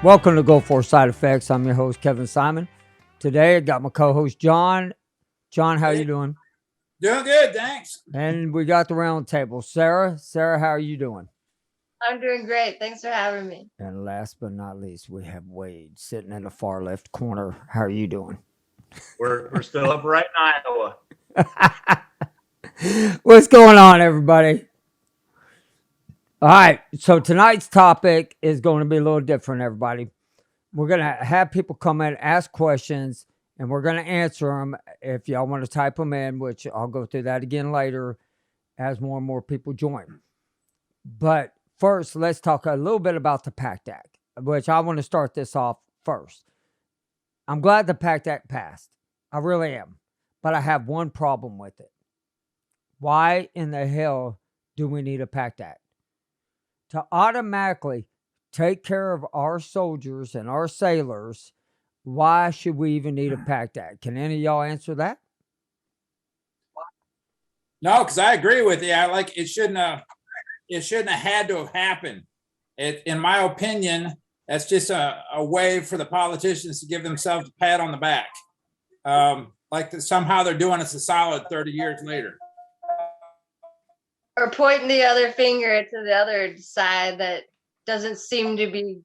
Welcome to Go For Side Effects. I'm your host, Kevin Simon. Today, I got my co-host, John. John, how you doing? Doing good, thanks. And we got the round table. Sarah, how are you doing? I'm doing great. Thanks for having me. And last but not least, we have Wade sitting in the far left corner. How are you doing? We're still up right in Iowa. What's going on, everybody? All right, so tonight's topic is going to be a little different, everybody. We're going to have people come in, ask questions, and we're going to answer them. If y'all want to type them in, which I'll go through that again later as more and more people join. But first, let's talk a little bit about the PACT Act, which I want to start this off first. I'm glad the PACT Act passed. I really am. But I have one problem with it. Why in the hell do we need a PACT Act? To automatically take care of our soldiers and our sailors, why should we even need a PACT Act? Can any of y'all answer that? No, because I agree with you. I like it shouldn't have had to have happened. In my opinion, that's just a way for the politicians to give themselves a pat on the back. Somehow they're doing us a solid 30 years later. Or pointing the other finger to the other side that doesn't seem to be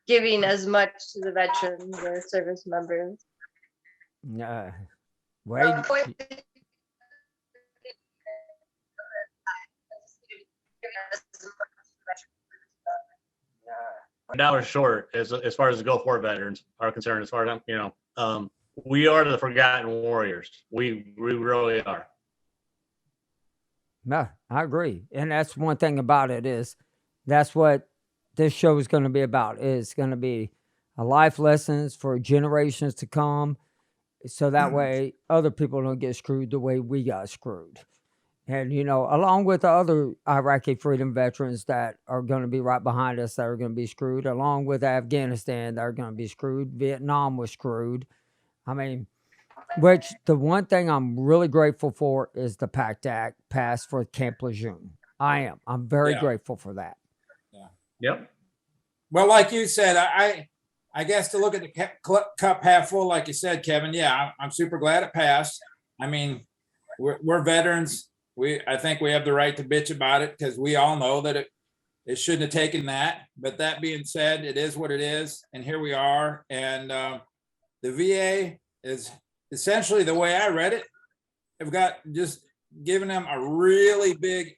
giving as much to the veterans or service members. Wade, $1 short as far as the Gulf War veterans are concerned. As far as we are the forgotten warriors. We really are. No, I agree. And that's one thing about it is that's what this show is going to be about. It's going to be a life lessons for generations to come. So that way other people don't get screwed the way we got screwed. And, along with the other Iraqi freedom veterans that are going to be right behind us that are going to be screwed, along with Afghanistan that are going to be screwed. Vietnam was screwed. I mean, which the one thing I'm really grateful for is the PACT Act passed for Camp Lejeune. I am. I'm very grateful for that. Yeah. Yep. Well, like you said, I guess to look at the cup half full, like you said, Kevin. Yeah, I'm super glad it passed. I mean, we're veterans. I think we have the right to bitch about it because we all know that it shouldn't have taken that. But that being said, it is what it is, and here we are. And the VA is essentially, the way I read it, have got just giving them a really big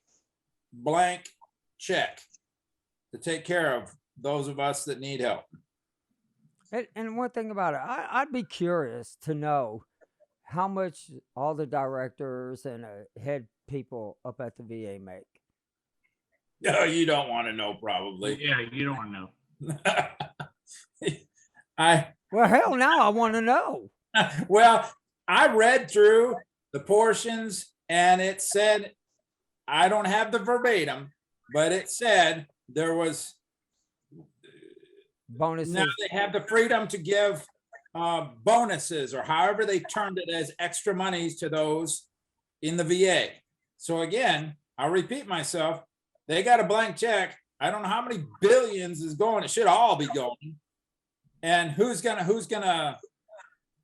blank check to take care of those of us that need help. And one thing about it, I'd be curious to know how much all the directors and head people up at the VA make. No, you don't want to know, probably. Yeah, you don't want to know. Well, hell, now I want to know. Well, I read through the portions and it said, I don't have the verbatim, but it said there was bonuses. Now they have the freedom to give bonuses, or however they termed it, as extra monies to those in the VA. So again, I'll repeat myself. They got a blank check. I don't know how many billions is going. It should all be going. And who's gonna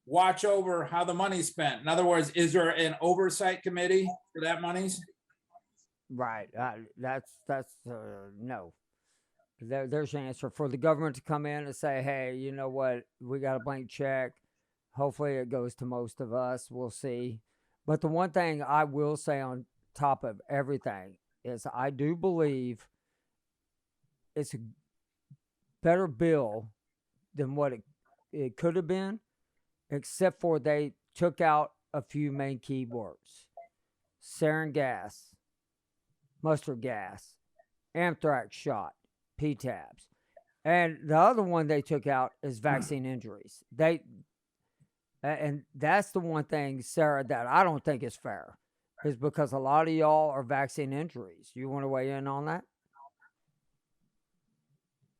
watch over how the money's spent? In other words, is there an oversight committee for that money's? Right. That's no. There's an answer for the government to come in and say, hey, you know what? We got a blank check. Hopefully it goes to most of us. We'll see. But the one thing I will say on top of everything is I do believe it's a better bill than what it could have been, except for they took out a few main keywords. Sarin gas, mustard gas, anthrax shot, PTABs. And the other one they took out is vaccine injuries. And that's the one thing, Sarah, that I don't think is fair, is because a lot of y'all are vaccine injuries. You want to weigh in on that?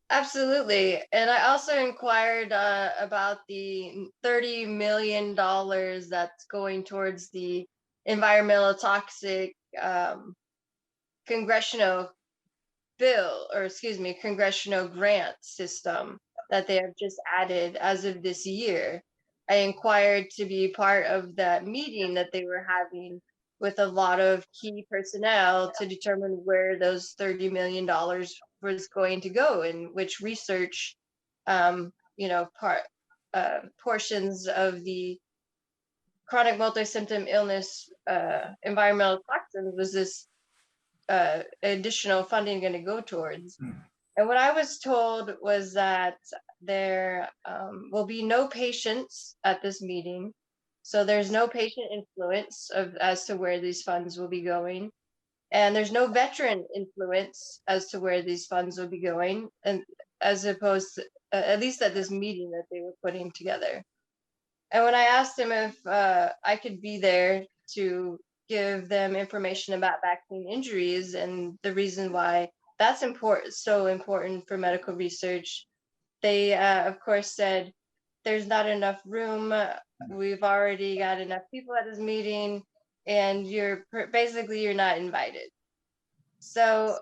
Absolutely. And I also inquired about the $30 million that's going towards the environmental toxic congressional grant system that they have just added as of this year. I inquired to be part of that meeting that they were having with a lot of key personnel to determine where those $30 million was going to go and which research, portions of the chronic multi-symptom illness environmental toxins was this additional funding going to go towards. And what I was told was that there will be no patients at this meeting. So there's no patient influence as to where these funds will be going. And there's no veteran influence as to where these funds will be going. And as opposed to, at least at this meeting that they were putting together. And when I asked him if I could be there to give them information about vaccine injuries and the reason why that's important, so important for medical research, they of course said there's not enough room. We've already got enough people at this meeting, and you're not invited. So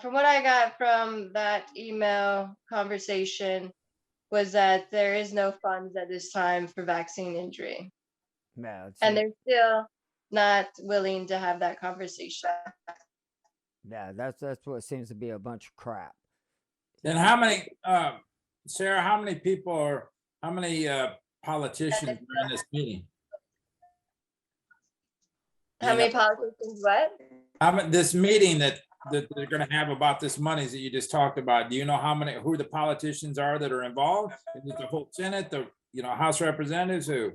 from what I got from that email conversation was that there is no funds at this time for vaccine injury. Yeah, And they're still not willing to have that conversation. yeah, that's what seems to be a bunch of crap. Then how many, Sarah, how many people or how many politicians are in this meeting? How many politicians? What? This meeting that they're gonna have about this monies that you just talked about, do you know who the politicians are that are involved? Is it the whole Senate, the, House Representatives, who?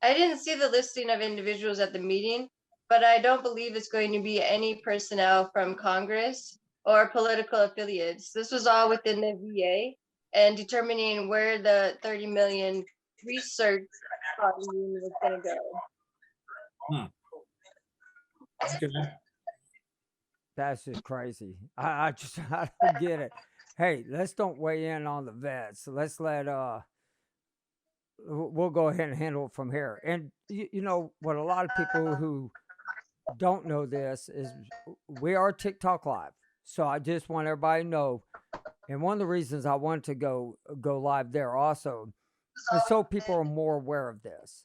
I didn't see the listing of individuals at the meeting, but I don't believe it's going to be any personnel from Congress or political affiliates. This was all within the VA and determining where the 30 million research funding was going to go. Okay. That's just crazy. I don't get it. Hey, let's don't weigh in on the vets. Let's let we'll go ahead and handle it from here. And you know what? A lot of people who don't know this is we are TikTok live. So I just want everybody to know. And one of the reasons I wanted to go live there also is so people are more aware of this.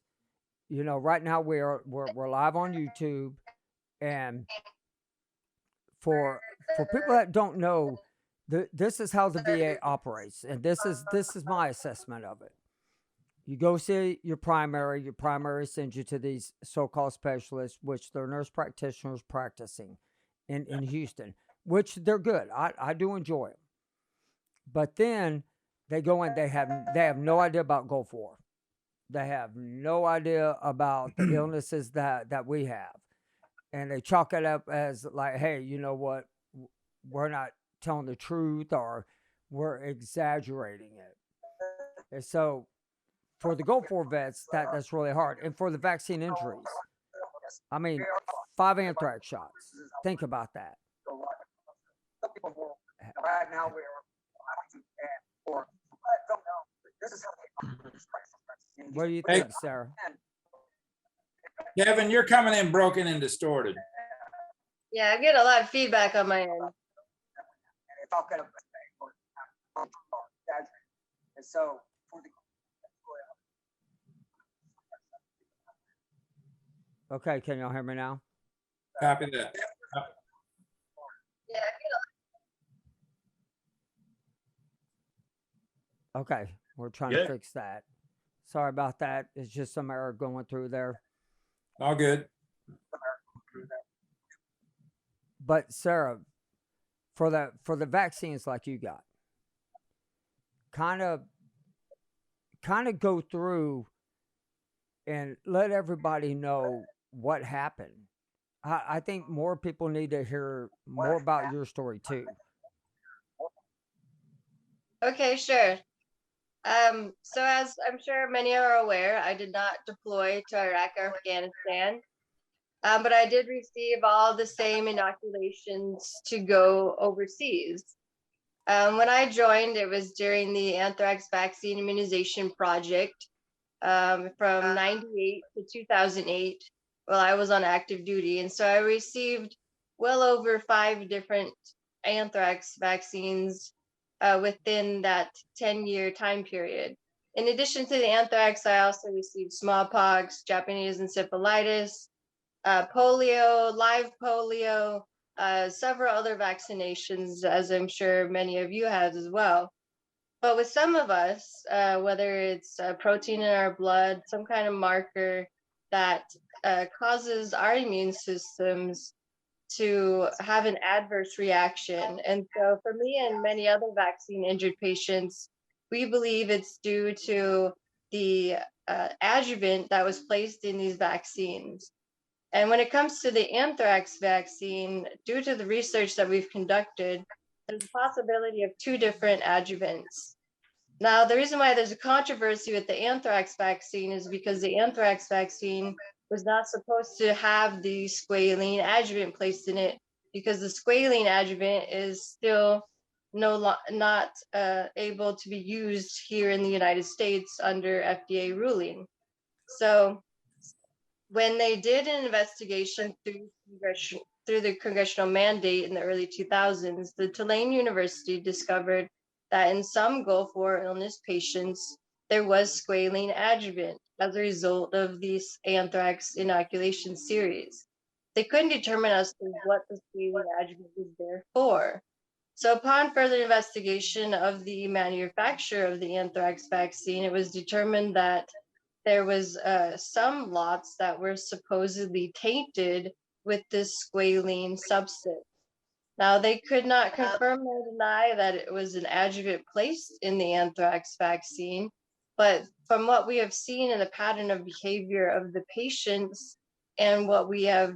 You know, right now we're live on YouTube, and for people that don't know, this is how the VA operates, and this is my assessment of it. You go see your primary sends you to these so-called specialists, which they're nurse practitioners practicing in Houston, which they're good. I do enjoy them. But then they go in, they have no idea about Gulf War. They have no idea about the illnesses that we have. And they chalk it up as like, hey, you know what? We're not telling the truth, or we're exaggerating it. And so for the Gulf War vets, that's really hard. And for the vaccine injuries, I mean, 5 anthrax shots. Think about that. Right now we're What do you think, Sarah? Kevin, you're coming in broken and distorted. Yeah, I get a lot of feedback on my end. And so Okay, can y'all hear me now? Copy that. Yeah, I get Okay, we're trying Yeah. to fix that. Sorry about that. It's just some error going through there. All good. But Sarah, for the vaccines like you got, kind of go through and let everybody know what happened. I think more people need to hear more about your story too. Okay, sure. So as I'm sure many are aware, I did not deploy to Iraq or Afghanistan, but I did receive all the same inoculations to go overseas. When I joined, it was during the anthrax vaccine immunization project from 98 to 2008 while I was on active duty. And so I received well over 5 different anthrax vaccines within that 10-year time period. In addition to the anthrax, I also received smallpox, Japanese encephalitis, polio, live polio, several other vaccinations, as I'm sure many of you have as well. But with some of us, whether it's a protein in our blood, some kind of marker that causes our immune systems to have an adverse reaction. And so for me and many other vaccine injured patients, we believe it's due to the adjuvant that was placed in these vaccines. And when it comes to the anthrax vaccine, due to the research that we've conducted, there's a possibility of two different adjuvants. Now, the reason why there's a controversy with the anthrax vaccine is because the anthrax vaccine was not supposed to have the squalene adjuvant placed in it, because the squalene adjuvant is still not able to be used here in the United States under FDA ruling. So when they did an investigation through the congressional mandate in the early 2000s, the Tulane University discovered that in some Gulf War illness patients, there was squalene adjuvant as a result of these anthrax inoculation series. They couldn't determine as to what the squalene adjuvant was there for. So upon further investigation of the manufacturer of the anthrax vaccine, it was determined that there was some lots that were supposedly tainted with this squalene substance. Now, they could not confirm or deny that it was an adjuvant placed in the anthrax vaccine, but from what we have seen in the pattern of behavior of the patients and what we have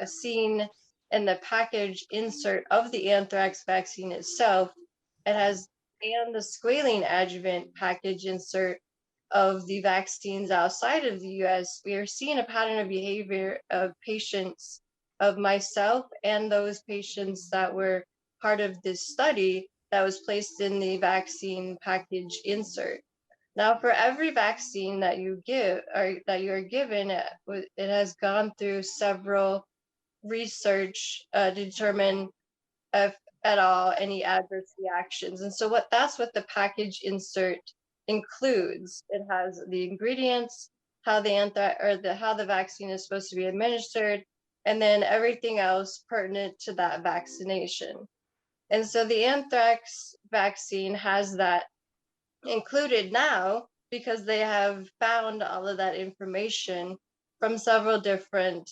seen in the package insert of the anthrax vaccine itself, it has, and the squalene adjuvant package insert of the vaccines outside of the US, we are seeing a pattern of behavior of patients, of myself and those patients that were part of this study that was placed in the vaccine package insert. Now, for every vaccine that you give or that you are given, it has gone through several research to determine if at all any adverse reactions. And so that's what the package insert includes. It has the ingredients, how the vaccine is supposed to be administered, and then everything else pertinent to that vaccination. And so the anthrax vaccine has that included now because they have found all of that information from several different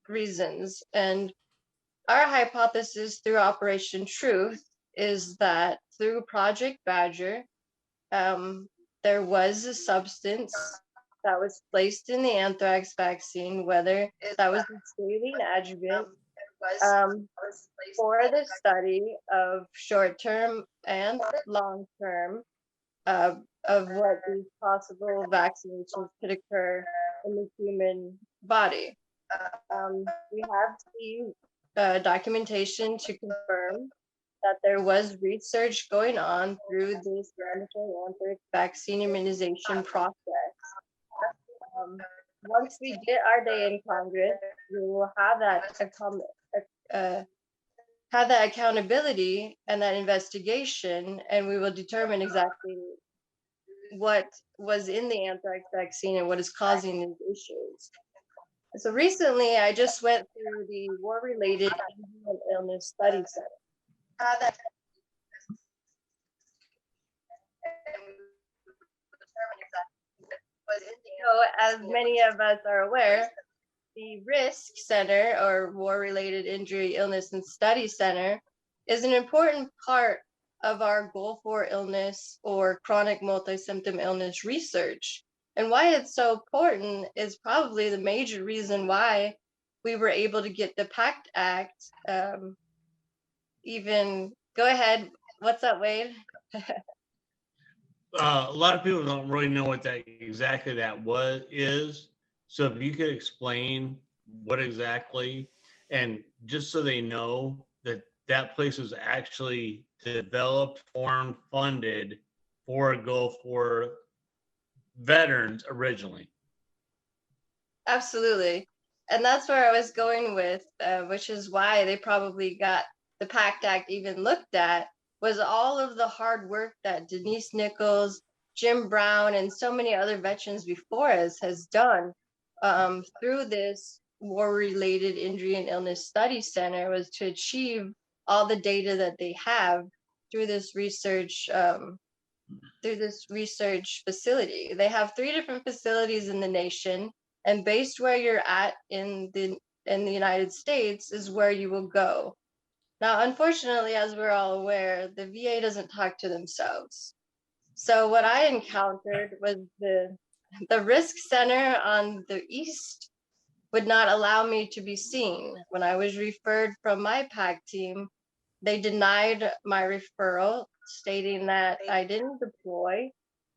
reasons. And our hypothesis through Operation Truth is that through Project Badger, there was a substance that was placed in the anthrax vaccine, whether that was the squalene adjuvant, for the study of short-term and long-term of what these possible vaccinations could occur in the human body. We have seen documentation to confirm that there was research going on through this mandatory anthrax vaccine immunization process. Once we get our day in Congress, we will have that accountability and that investigation, and we will determine exactly what was in the anthrax vaccine and what is causing these issues. So recently, I just went through the war-related illness study center. So, as many of us are aware, the RISK Center, or War-Related Injury, Illness, and Study Center, is an important part of our Gulf War illness or chronic multi-symptom illness research. And why it's so important is probably the major reason why we were able to get the PACT Act. Even go ahead. What's up, Wade? A lot of people don't really know what that exactly that is. So if you could explain what exactly, and just so they know that that place was actually developed, formed, funded for Gulf War veterans originally. Absolutely. And that's where I was going with, which is why they probably got the PACT Act even looked at, was all of the hard work that Denise Nichols, Jim Brown, and so many other veterans before us has done through this war-related injury and illness study center, was to achieve all the data that they have through this research facility. They have 3 different facilities in the nation, and based where you're at in the United States is where you will go. Now, unfortunately, as we're all aware, the VA doesn't talk to themselves. So what I encountered was the risk center on the east would not allow me to be seen. When I was referred from my PAC team, they denied my referral, stating that I didn't deploy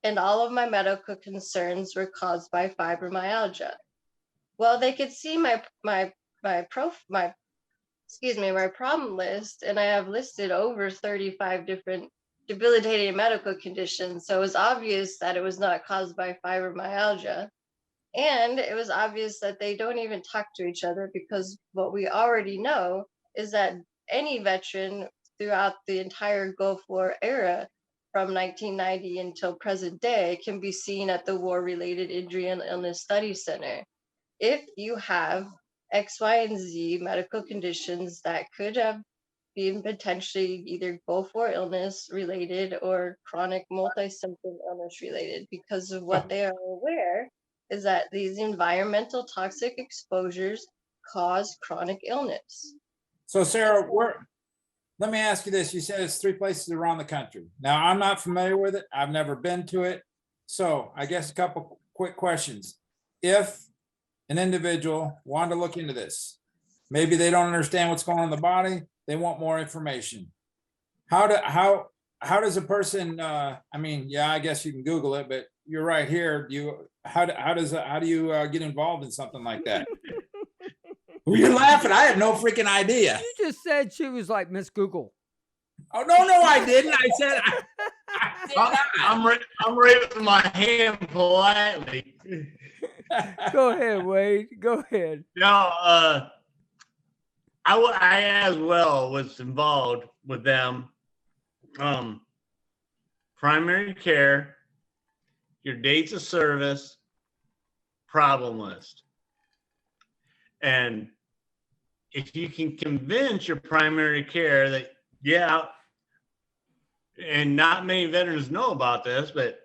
and all of my medical concerns were caused by fibromyalgia. Well, they could see my my problem list, and I have listed over 35 different debilitating medical conditions. So it was obvious that it was not caused by fibromyalgia. And it was obvious that they don't even talk to each other, because what we already know is that any veteran throughout the entire Gulf War era from 1990 until present day can be seen at the War Related Injury and Illness Study Center. If you have X, Y, and Z medical conditions that could have been potentially either Gulf War illness related or chronic multi-symptom illness related, because of what they are aware is that these environmental toxic exposures cause chronic illness. So Sarah, let me ask you this. You said it's 3 places around the country. Now, I'm not familiar with it. I've never been to it. So I guess a couple quick questions. If an individual wanted to look into this, maybe they don't understand what's going on in the body, they want more information. How does a person, I mean, yeah, I guess you can Google it, but you're right here. How do you get involved in something like that? Well, you're laughing. I have no freaking idea. You just said she was like Miss Google. Oh, no, I didn't. I said I'm raising my hand politely. Go ahead, Wade. Go ahead. No, I as well was involved with them. Primary care, your dates of service, problem list. And if you can convince your primary care that, yeah, and not many veterans know about this, but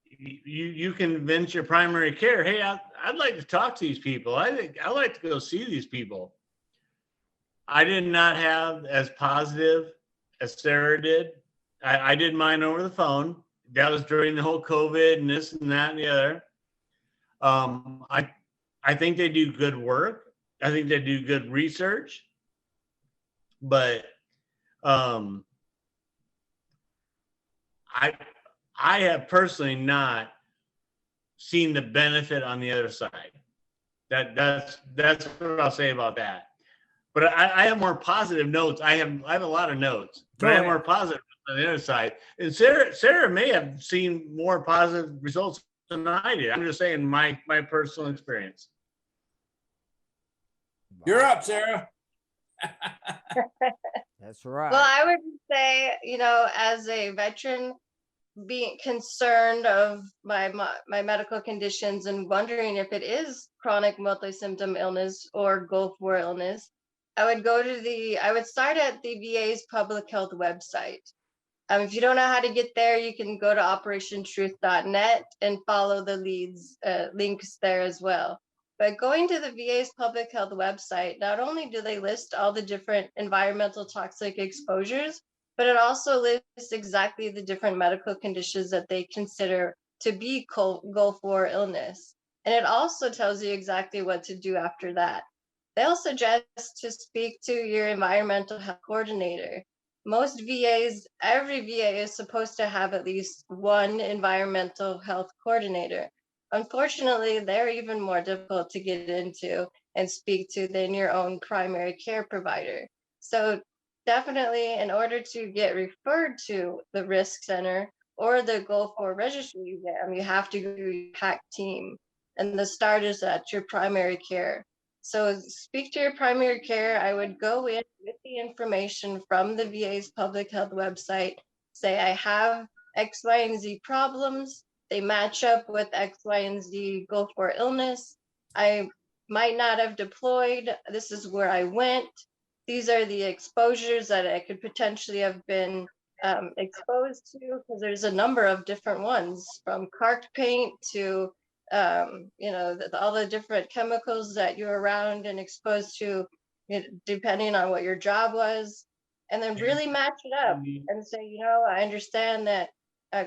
you convince your primary care, hey, I'd like to talk to these people. I'd like to go see these people. I did not have as positive as Sarah did. I did mine over the phone. That was during the whole COVID and this and that and the other. I think they do good work. I think they do good research, but I have personally not seen the benefit on the other side. That's what I'll say about that. But I have more positive notes. I have a lot of notes, but I have more positive on the other side. And Sarah may have seen more positive results than I did. I'm just saying my personal experience. You're up, Sarah. That's right. Well, I would say, as a veteran, being concerned of my medical conditions and wondering if it is chronic multi-symptom illness or Gulf War illness, I would start at the VA's public health website. If you don't know how to get there, you can go to operationtruth.net and follow the links there as well. But going to the VA's public health website, not only do they list all the different environmental toxic exposures, but it also lists exactly the different medical conditions that they consider to be Gulf War illness. And it also tells you exactly what to do after that. They'll suggest to speak to your environmental health coordinator. Every VA is supposed to have at least one environmental health coordinator. Unfortunately, they're even more difficult to get into and speak to than your own primary care provider. So definitely, in order to get referred to the risk center or the Gulf War registry exam, you have to go to your PAC team. And the start is at your primary care. So speak to your primary care. I would go in with the information from the VA's public health website, say I have X, Y, and Z problems. They match up with X, Y, and Z go for illness. I might not have deployed. This is where I went. These are the exposures that I could potentially have been exposed to, because there's a number of different ones, from carc paint to all the different chemicals that you're around and exposed to, depending on what your job was, and then really match it up and say, I understand that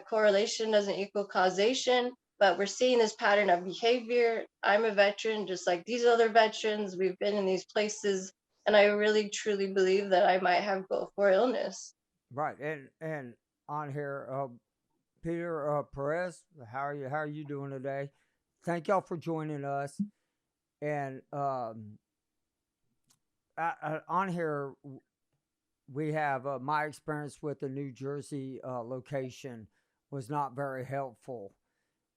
correlation doesn't equal causation, but we're seeing this pattern of behavior. I'm a veteran, just like these other veterans. We've been in these places, and I really truly believe that I might have Gulf War illness. Right. And on here, Peter Perez, how are you doing today? Thank y'all for joining us. And on here, we have my experience with the New Jersey location was not very helpful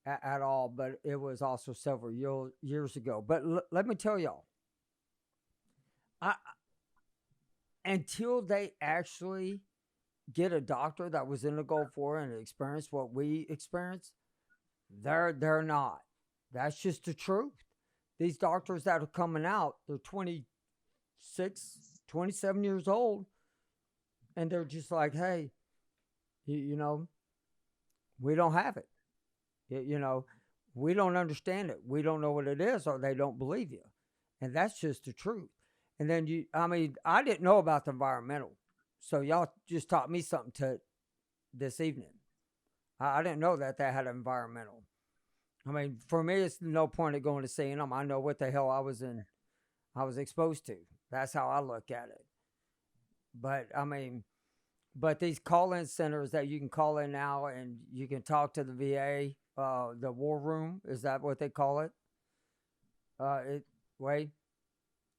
at all, but it was also several years ago. But let me tell y'all, I, until they actually get a doctor that was in the Gulf War and experienced what we experienced, they're not. That's just the truth. These doctors that are coming out, they're 26, 27 years old, and they're just like, hey, we don't have it. We don't understand it. We don't know what it is, or they don't believe you. And that's just the truth. And then I didn't know about the environmental. So y'all just taught me something this evening. I didn't know that they had environmental. I mean, for me, it's no point of going to seeing them. I know what the hell I was exposed to. That's how I look at it. But these call-in centers that you can call in now and you can talk to the VA, the war room, is that what they call it? Wait.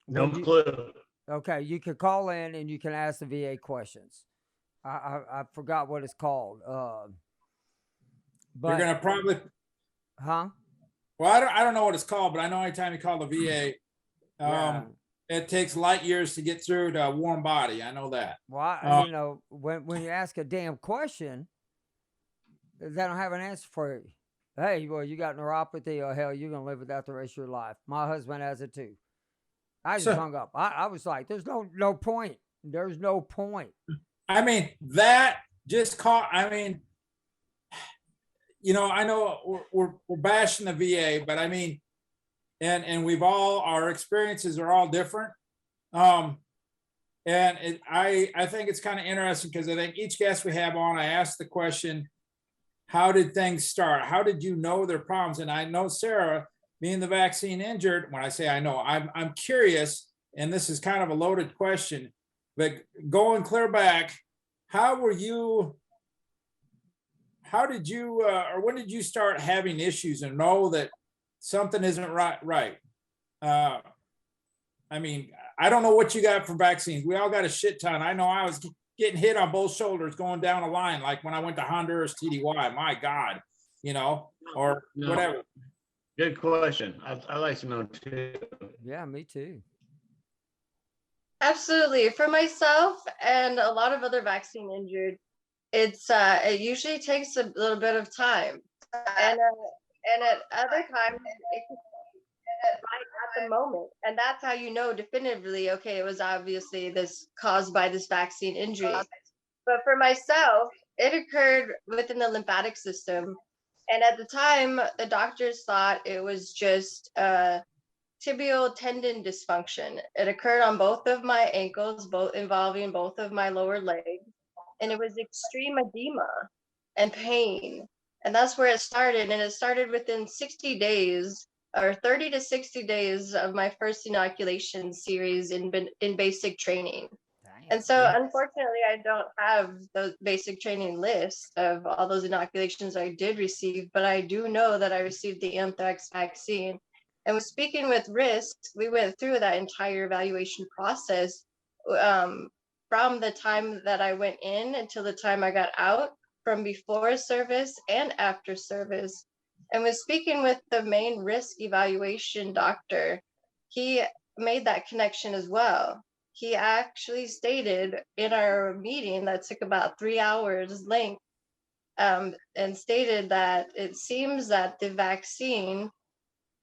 No clue. Okay, you can call in and you can ask the VA questions. I forgot what it's called. But You're gonna probably, huh? well, I don't know what it's called, but I know anytime you call the VA, Yeah. it takes light years to get through to a warm body. I know that. Well, when you ask a damn question, they don't have an answer for you. Hey, well, you got neuropathy, or hell, you're gonna live with that the rest of your life. My husband has it too. I just So, hung up. I was like, there's no point. There's no point. I mean, that just caught, I mean, I know we're bashing the VA, but I mean, and our experiences are all different. And I think it's kind of interesting because I think each guest we have on, I ask the question, how did things start? How did you know their problems? And I know Sarah, being the vaccine injured, when I say I know, I'm curious, and this is kind of a loaded question, but going clear back, how did you, or when did you start having issues and know that something isn't right? I mean, I don't know what you got for vaccines. We all got a shit ton. I know I was getting hit on both shoulders going down a line, like when I went to Honduras TDY, my God, or whatever. Good question. I'd like to know too. Yeah, me too. Absolutely. For myself and a lot of other vaccine injured, it usually takes a little bit of time, and at other times it can be right at the moment, and that's how you know definitively, okay, it was obviously this caused by this vaccine injury. But for myself, it occurred within the lymphatic system, and at the time the doctors thought it was just tibial tendon dysfunction. It occurred on both of my ankles, both involving both of my lower legs, and it was extreme edema and pain. And that's where it started. And it started within 60 days or 30 to 60 days of my first inoculation series in basic training. Damn. And so, unfortunately, I don't have the basic training list of all those inoculations I did receive, but I do know that I received the anthrax vaccine. And with speaking with risk, we went through that entire evaluation process, from the time that I went in until the time I got out, from before service and after service. And with speaking with the main risk evaluation doctor, he made that connection as well. He actually stated in our meeting that took about 3 hours length, and stated that it seems that the vaccine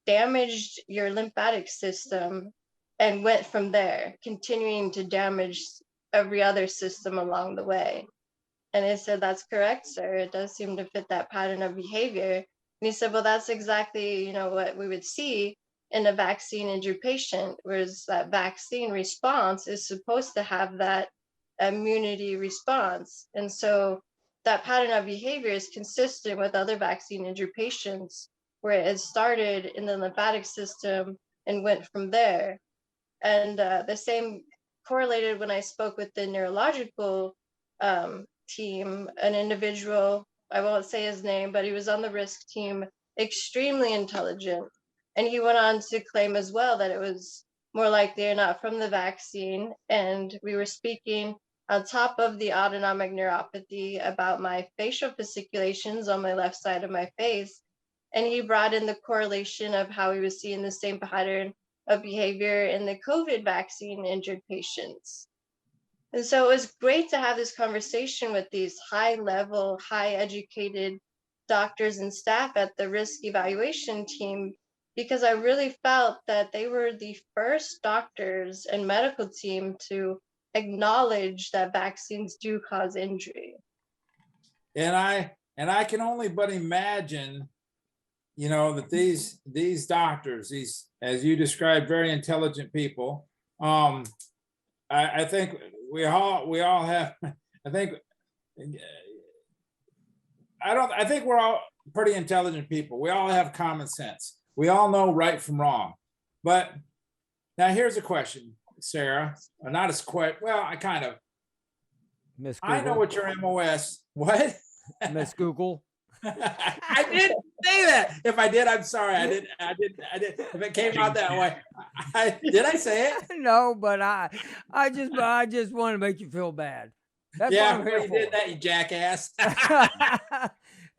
damaged your lymphatic system and went from there, continuing to damage every other system along the way. And I said, that's correct, sir. It does seem to fit that pattern of behavior. And he said, well, that's exactly, what we would see in a vaccine injured patient, whereas that vaccine response is supposed to have that immunity response. And so that pattern of behavior is consistent with other vaccine injured patients, where it started in the lymphatic system and went from there. And the same correlated when I spoke with the neurological team, an individual, I won't say his name, but he was on the risk team, extremely intelligent. And he went on to claim as well that it was more likely or not from the vaccine. And we were speaking on top of the autonomic neuropathy about my facial fasciculations on my left side of my face. And he brought in the correlation of how he was seeing the same pattern of behavior in the COVID vaccine injured patients. And so it was great to have this conversation with these high level, high educated doctors and staff at the risk evaluation team, because I really felt that they were the first doctors and medical team to acknowledge that vaccines do cause injury. And I can only but imagine, that these doctors, these, as you described, very intelligent people, I think we all have, I think I think we're all pretty intelligent people. We all have common sense. We all know right from wrong. But now here's a question, Sarah. Or not as quick. Well, I kind of. Miss I know Google. what your MOS. What? Miss Google. I didn't say that. If I did, I'm sorry. I didn't. If it came out that way, did I say it? No, but I just want to make you feel bad. That's Yeah, what I'm here you for. did that, you jackass.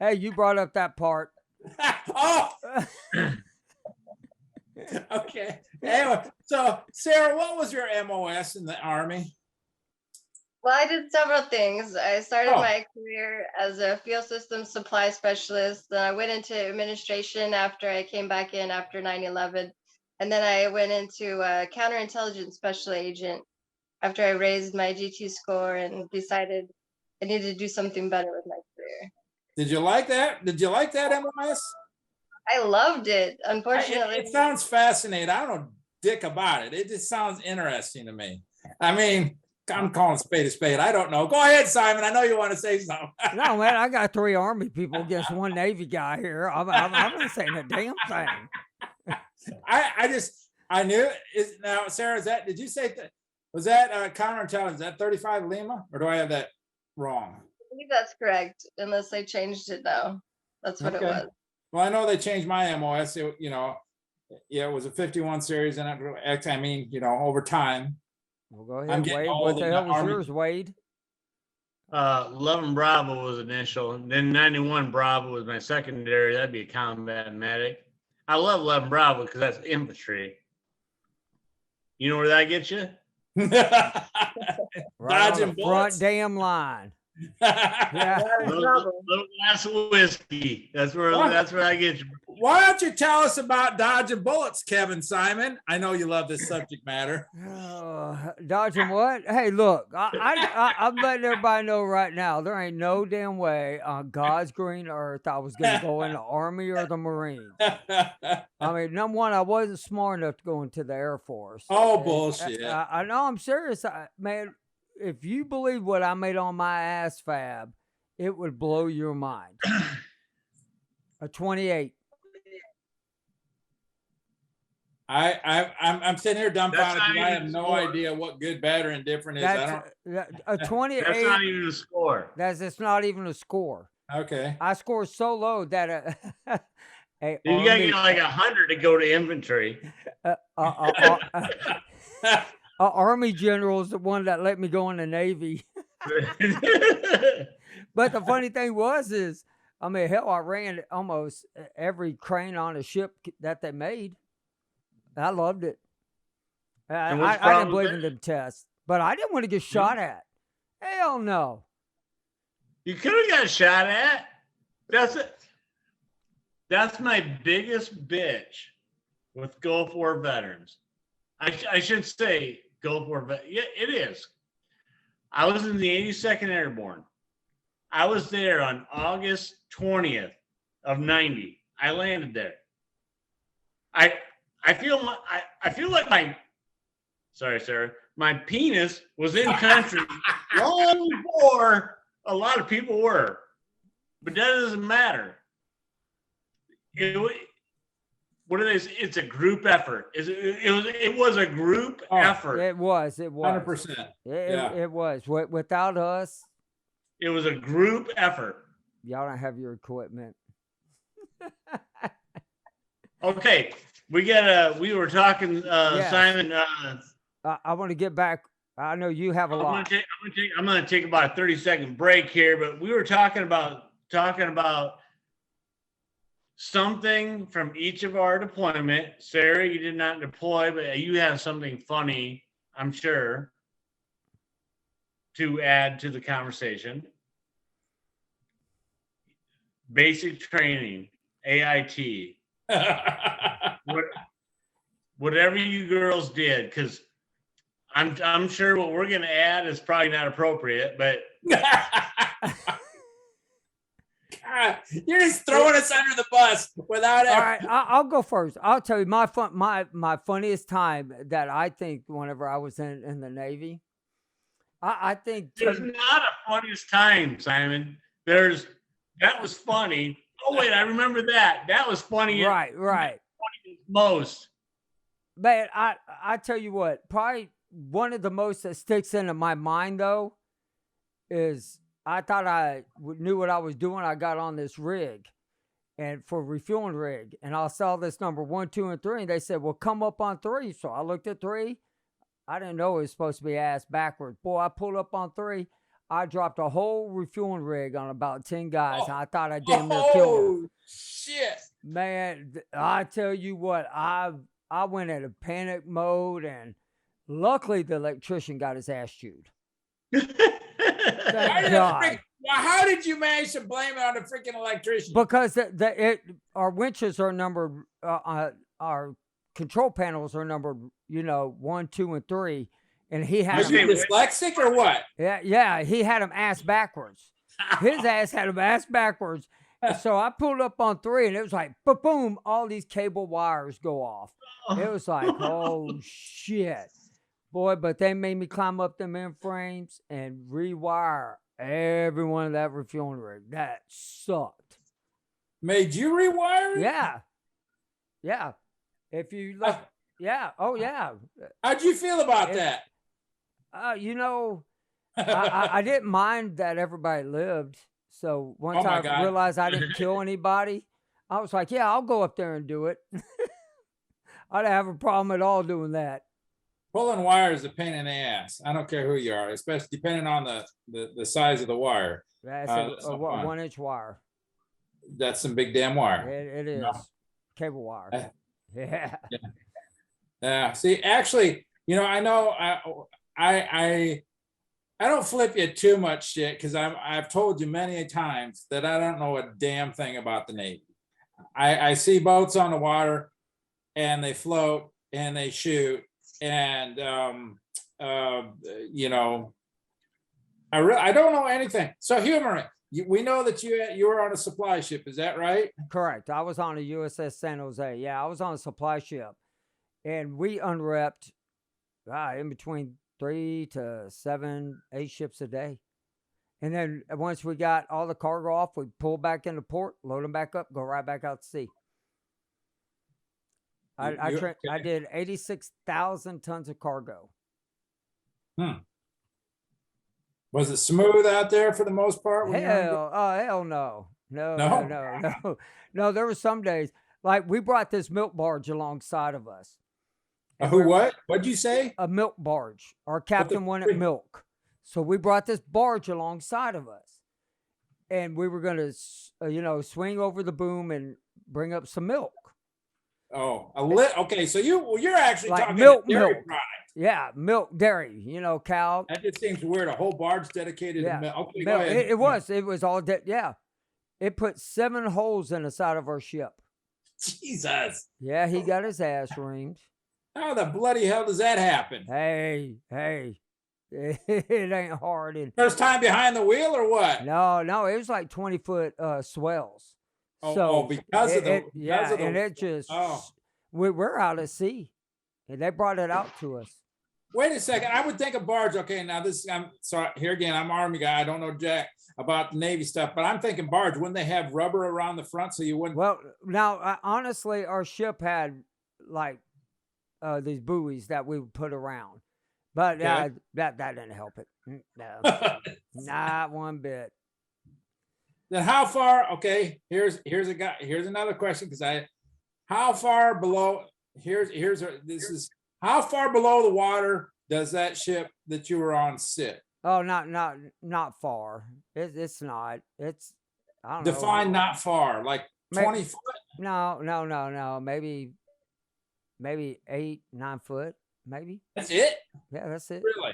Hey, you brought up that part. Oh, okay. Anyway, so Sarah, what was your MOS in the Army? Well, I did several things. I started Oh. my career as a field systems supply specialist. Then I went into administration after I came back in after 9/11. And then I went into a counterintelligence special agent after I raised my GT score and decided I needed to do something better with my career. Did you like that? Did you like that MOS? I loved it. Unfortunately, It sounds fascinating. I don't know dick about it. It just sounds interesting to me. I mean, I'm calling a spade. I don't know. Go ahead, Simon. I know you want to say something. No, man, I got 3 Army people against 1 Navy guy here. I'm not saying a damn thing. I knew it. Now, Sarah, did you say that? Was that counterintelligence? Is that 35 Lima? Or do I have that wrong? I believe that's correct, unless they changed it now. That's what it was. Well, I know they changed my MOS. It was a 51 series, and over time. Well, go ahead, I'm getting Wade. old What the in hell the was Army. yours, Wade? 11 Bravo was initial. Then 91 Bravo was my secondary. That'd be a combat medic. I love 11 Bravo because that's infantry. You know where that gets you? Right Dodging on the front bullets. damn line. Yeah. Little glass of whiskey. That's where I get you. Why don't you tell us about dodging bullets, Kevin Simon? I know you love this subject matter. Dodging what? Hey, look, I'm letting everybody know right now, there ain't no damn way on God's green earth I was going to go in the Army or the Marines. I mean, number one, I wasn't smart enough to go into the Air Force. Oh, bullshit. I know, I'm serious. Man, if you believe what I made on my ass fab, it would blow your mind. A 28. I'm sitting here dumbfounded That's not because I have even no score. idea what good, bad, or indifferent is. A 28. That's not even a score. It's not even a score. Okay. I scored so low that You gotta get like 100 to go to infantry. Army general is the one that let me go in the Navy. But the funny thing is, I mean, hell, I ran almost every crane on a ship that they made. I loved it. And what's the I didn't problem believe with in that? them tests, but I didn't want to get shot at. Hell no. You could have got shot at. That's it. That's my biggest bitch with Gulf War veterans. I should say Gulf War yeah, it is. I was in the 82nd Airborne. I was there on August 20th of 90. I landed there. I I feel I feel like my sorry, sir, my penis was in country long before a lot of people were. But that doesn't matter. What it is, it's a group effort. It was a group effort. It was. 100%. Yeah. It was. Without us, It was a group effort. y'all don't have your equipment. Okay, we were talking, Yes. Simon. I want to get back. I know you have a lot. I'm gonna take about a 30-second break here, but we were talking about something from each of our deployment. Sarah, you did not deploy, but you have something funny, I'm sure, to add to the conversation. Basic training, AIT, whatever you girls did, because I'm sure what we're gonna add is probably not appropriate, but You're just throwing us under the bus without All ever. right, I'll go first. I'll tell you my funniest time that I think whenever I was in the Navy. I think there's not a funniest time, Simon. That was funny. Oh wait, I remember that. That was funny. right. Most. Man, I tell you what, probably one of the most that sticks into my mind though is I thought I knew what I was doing. I got on this rig and for refueling rig, and I saw this number 1, 2, and 3, and they said, "Well, come up on 3." So I looked at 3. I didn't know it was supposed to be ass backwards. Boy, I pulled up on 3. I dropped a whole refueling rig on about 10 guys, and I thought I damn near killed them. Shit. Man, I tell you what, I went into panic mode, and luckily the electrician got his ass chewed. Thank God. How did you manage to blame it on the freaking electrician? Because our winches are numbered, our control panels are numbered, 1, 2, and 3, and he had Was he dyslexic or what? Yeah, he had him ass backwards. His ass had him ass backwards. So I pulled up on 3, and it was like, boom, all these cable wires go off. It was like, oh shit, boy! But they made me climb up them mainframes and rewire every one of that refueling rig. That sucked. Made you rewire it? Yeah. If you look, yeah. Oh yeah. How'd you feel about that? I didn't mind that everybody lived. So once I realized I didn't kill anybody, I was like, yeah, I'll go up there and do it. I didn't have a problem at all doing that. Pulling wire is a pain in the ass. I don't care who you are, especially depending on the size of the wire. That's a 1-inch wire. That's some big damn wire. It is. No. Cable wire. Yeah. Yeah. See, actually, I know I don't flip you too much shit because I've told you many times that I don't know a damn thing about the Navy. I see boats on the water and they float and they shoot and I don't know anything. So humor it. We know that you were on a supply ship. Is that right? Correct. I was on a USS San Jose. Yeah, I was on a supply ship, and we unrepped in between 3 to 7, 8 ships a day. And then once we got all the cargo off, we pull back into port, load them back up, go right back out to sea. I did 86,000 tons of cargo. Was it smooth out there for the most part? Hell no. No, there were some days, like we brought this milk barge alongside of us. What? What'd you say? A milk barge. Our captain wanted milk. So we brought this barge alongside of us. And we were going to, swing over the boom and bring up some milk. Oh, okay. So you're actually like talking milk. dairy product. Yeah, milk, dairy. Cow. That just seems weird. A whole barge dedicated to Yeah, milk. Okay, go milk. ahead. It was all. Yeah, it put 7 holes in the side of our ship. Jesus. Yeah, he got his ass reamed. How the bloody hell does that happen? Hey, it ain't hard. And First time behind the wheel or what? no, it was like 20-foot swells. Oh, because of the and it just oh. we're out at sea, and they brought it out to us. Wait a second. I would think a barge. Okay, now this I'm sorry. Here again, I'm Army guy. I don't know jack about Navy stuff, but I'm thinking barge. Wouldn't they have rubber around the front so you wouldn't? Well, now honestly, our ship had like these buoys that we would put around, but Okay. that didn't help it. No, not one bit. Then how far? Okay, here's another question because how far below? How far below the water does that ship that you were on sit? Oh, not far. It's not. It's I don't know. Define not far, like 20 foot. No. Maybe 8-9 foot. Maybe. That's it. Yeah, that's it. Really?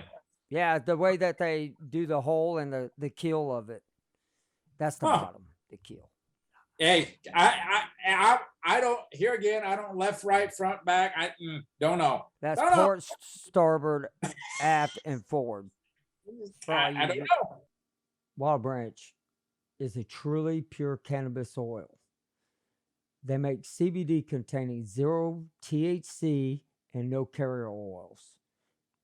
Yeah, the way that they do the hole and the keel of it. That's the bottom, the keel. Hey, I don't. Here again, I don't left, right, front, back. I don't know. That's Don't know. port, starboard, aft, and forward. I don't know. Wild Branch is a truly pure cannabis oil. They make CBD containing 0 THC and no carrier oils.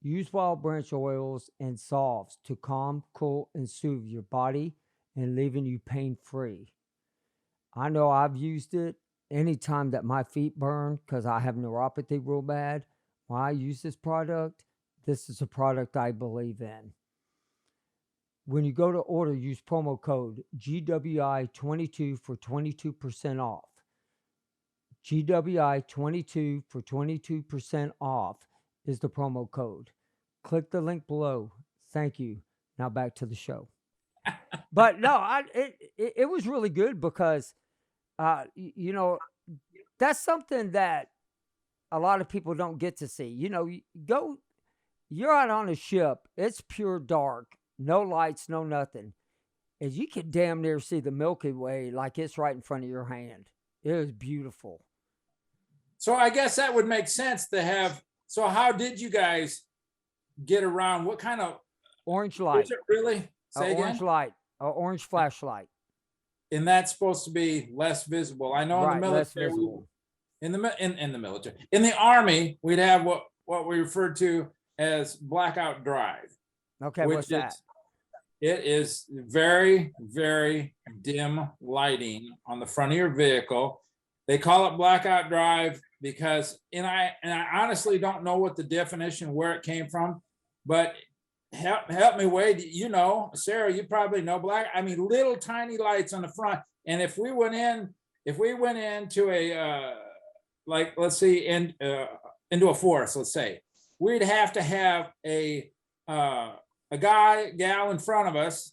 Use Wild Branch oils and salves to calm, cool, and soothe your body and leaving you pain-free. I know I've used it anytime that my feet burn because I have neuropathy real bad. When I use this is a product I believe in. When you go to order, use promo code GWI22 for 22% off. GWI22 for 22% off is the promo code. Click the link below. Thank you. Now back to the show. But no, it was really good because, that's something that a lot of people don't get to see. You're out on a ship. It's pure dark, no lights, no nothing. And you can damn near see the Milky Way like it's right in front of your hand. It was beautiful. So I guess that would make sense to have. So how did you guys get around? What kind of orange light? Is it really? Say again? Orange light, orange flashlight. And that's supposed to be less visible. I know in the military, in the military, in the Army, we'd have what we referred to as blackout drive. Okay, what's that? It is very, very dim lighting on the front of your vehicle. They call it blackout drive because, and I honestly don't know what the definition where it came from, but help me, Wade. Sarah, you probably know little tiny lights on the front. And if we went into a let's see, into a forest, let's say, we'd have to have a gal in front of us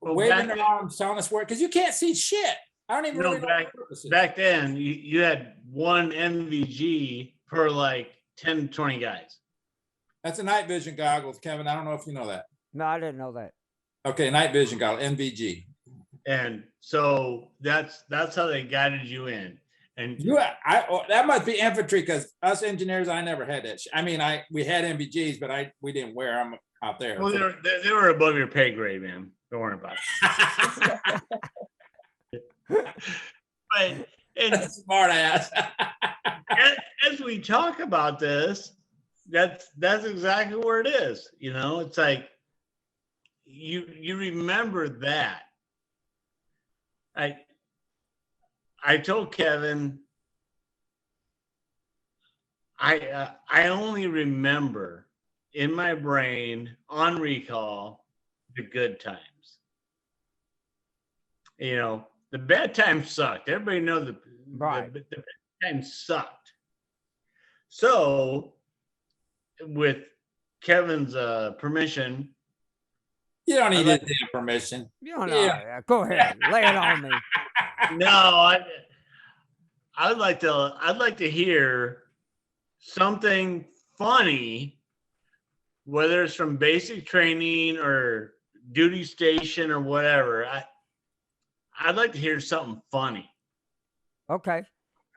waving their arms, telling us where, because you can't see shit. I don't even really know. Back then, you had one NVG per like 10, 20 guys. That's a night vision goggles, Kevin. I don't know if you know that. No, I didn't know that. Okay, night vision goggles, NVG. And so that's how they guided you in. And that must be infantry because us engineers, I never had that. We had NVGs, but we didn't wear them out there. Well, they were above your pay grade, man. Don't worry about it. But That's a smart ass. as we talk about this, that's exactly where it is. It's like you remember that. I told Kevin, I only remember in my brain on recall the good times. The bad times sucked. Everybody knows the bad times sucked. So, with Kevin's permission, you don't need his damn permission. You don't know. Yeah. Go ahead, lay it on me. No, I'd like to hear something funny, whether it's from basic training or duty station or whatever. I'd like to hear something funny. Okay.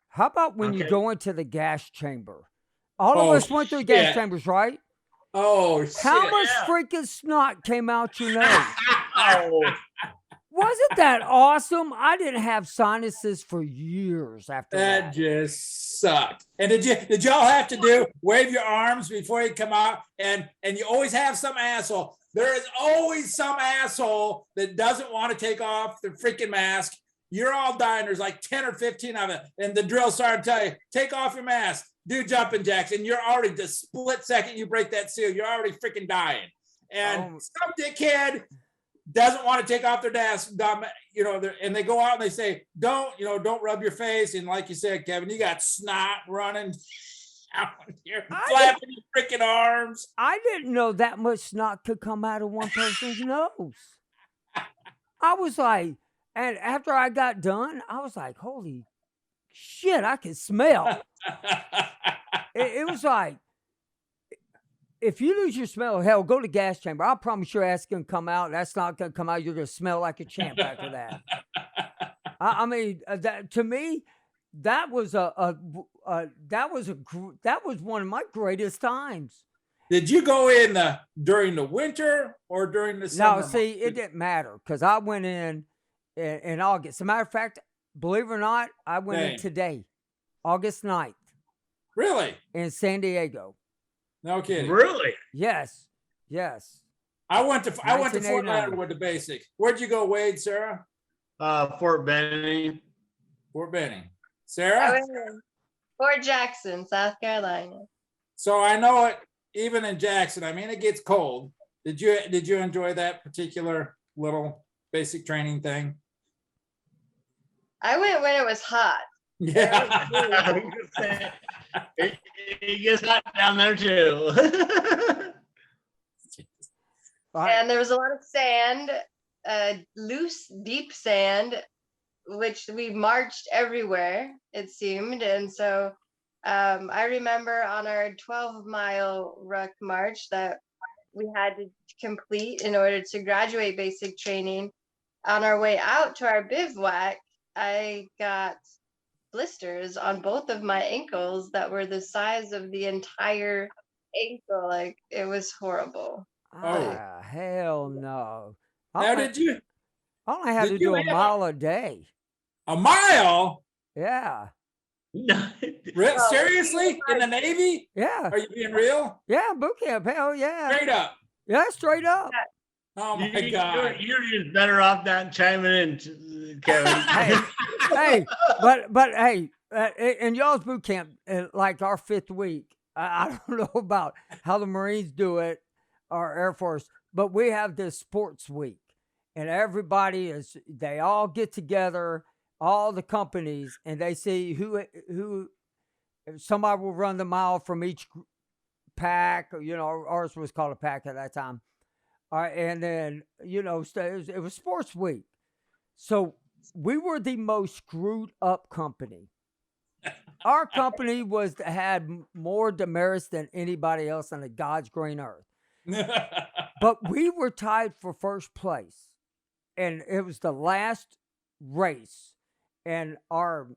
How about when you Okay. go into the gas chamber? All of Oh, us went through the gas shit. chambers, right? Oh, How shit. much Yeah. freaking snot came out your nose? Oh, Wasn't that awesome? I didn't have sinuses for years after That that. just sucked. And did y'all have to do wave your arms before you come out? And you always have some asshole. There is always some asshole that doesn't want to take off the freaking mask. You're all dying. There's like 10 or 15 of it. And the drill sergeant tell you, take off your mask, do jumping jacks. And you're already the split second you break that seal, you're already freaking dying. And some dickhead doesn't want to take off their mask, and they go out and they say, don't rub your face. And like you said, Kevin, you got snot running down here, flapping your freaking arms. I didn't know that much snot could come out of one person's nose. I was like, and after I got done, I was like, holy shit, I can smell. It was like, if you lose your smell, hell, go to the gas chamber. I promise your ass gonna come out. That's not gonna come out. You're gonna smell like a champ after that. I mean, that to me, that was that was one of my greatest times. Did you go in during the winter or during the summer? No, see, it didn't matter because I went in August. As a matter of fact, believe it or not, I went in today, August 9th. Really? In San Diego. No kidding. really? Yes. I went to Fort 1989. Leonard with the basic. Where'd you go, Wade, Sarah? Fort Benning. Fort Benning. I Sarah? went in Fort Jackson, South Carolina. So I know it even in Jackson. I mean, it gets cold. Did you enjoy that particular little basic training thing? I went when it was hot. Yeah. It gets hot down there too. And there was a lot of sand, loose, deep sand, which we marched everywhere, it seemed. And so I remember on our 12-mile ruck march that we had to complete in order to graduate basic training. On our way out to our bivouac, I got blisters on both of my ankles that were the size of the entire ankle. Like, it was horrible. Hell no. Now, did you? I only had did to you do a have mile a day. A mile? Yeah. Seriously? In the Navy? Yeah. Are you being real? Yeah, boot camp. Hell yeah. Straight up. Yeah, straight up. Oh my God. You're just better off not chiming in, Kevin. hey, but hey, in y'all's boot camp, like our 5th week, I don't know about how the Marines do it or Air Force, but we have this sports week, and they all get together, all the companies, and they see who somebody will run the mile from each pack. Ours was called a pack at that time. All right, and then it was sports week, so we were the most screwed up company. Our company had more demerits than anybody else on the God's green earth. But we were tied for first place, and it was the last race. And our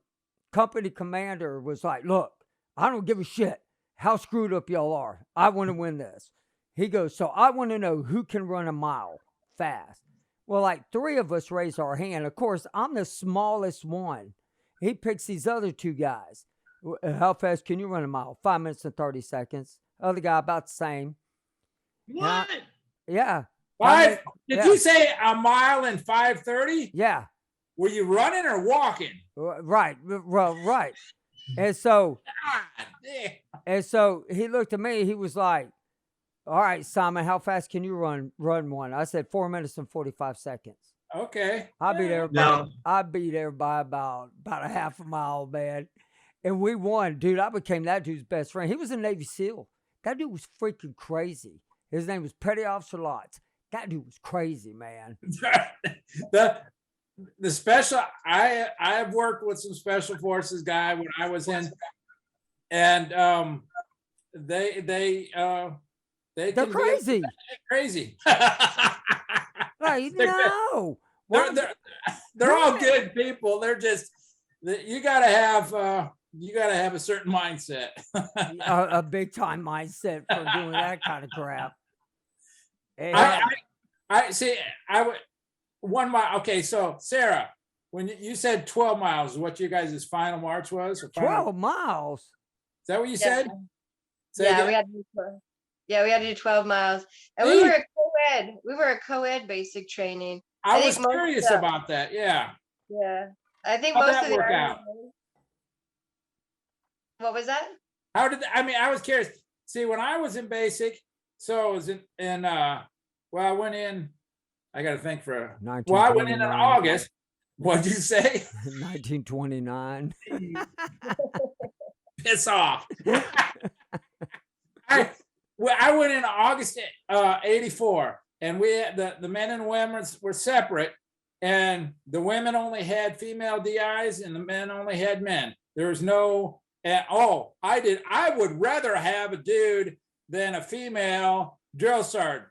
company commander was like, "Look, I don't give a shit how screwed up y'all are. I want to win this." He goes, "So I want to know who can run a mile fast." Well, like 3 of us raise our hand. Of course, I'm the smallest one. He picks these other 2 guys. How fast can you run a mile? 5 minutes and 30 seconds. Other guy about the same. What? Yeah. Did you say a mile in 5:30? Yeah. Were you running or walking? Right. Well, right. And so he looked at me. He was like, "All right, Simon, how fast can you run one?" I said 4 minutes and 45 seconds. Okay. I beat everybody. No. I beat everybody about a half a mile, man. And we won, dude. I became that dude's best friend. He was a Navy SEAL. That dude was freaking crazy. His name was Petty Officer Lotz. That dude was crazy, man. The special, I've worked with some special forces guy when I was in, and they They're can be crazy. crazy. Like, They're good. no. They're, Why- they're, they're all good people. They're just you gotta have a certain mindset. a big time mindset for doing that kind of crap. I, Yeah. I see. I would 1 mile. Okay, so Sarah, when you said 12 miles, what you guys' final march was? Or final, 12 miles. is that what you Yeah. said? Say Yeah, again? we had to do 12. Yeah, we had to do 12 miles. And See? we were a co-ed basic training. I I was think most curious about that. Yeah. yeah. I think How'd most that of the work Army out? men- What was that? How did I mean? I was curious. See, when I was in basic, so I was well, I went in. I got to think for. Well, I went in 1929. August. What'd you say? 1929. Piss off. I went in August 84, and we had the men and women were separate, and the women only had female DIs, and the men only had men. There was no. I would rather have a dude than a female drill sergeant,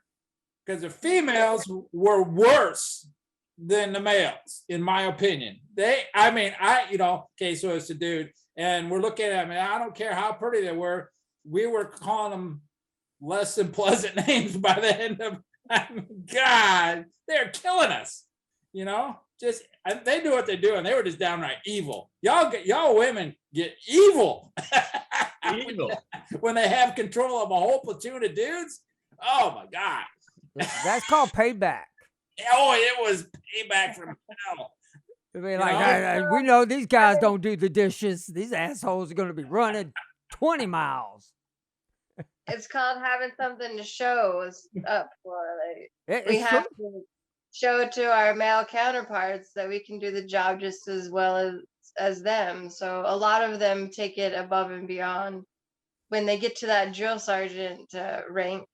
because the females were worse than the males, in my opinion. Okay, so it's a dude, and we're looking at them, and I don't care how pretty they were, we were calling them less than pleasant names by the end of, God, they're killing us, just, they do what they do, and they were just downright evil. Y'all women get evil. Evil. When they have control of a whole platoon of dudes. Oh my God. That's called payback. Oh, it was payback from hell. I mean, like, we know these guys don't do the dishes. These assholes are going to be running 20 miles. It's called having something to show us up for. Like we It's have true. to show it to our male counterparts that we can do the job just as well as them. So a lot of them take it above and beyond when they get to that drill sergeant rank.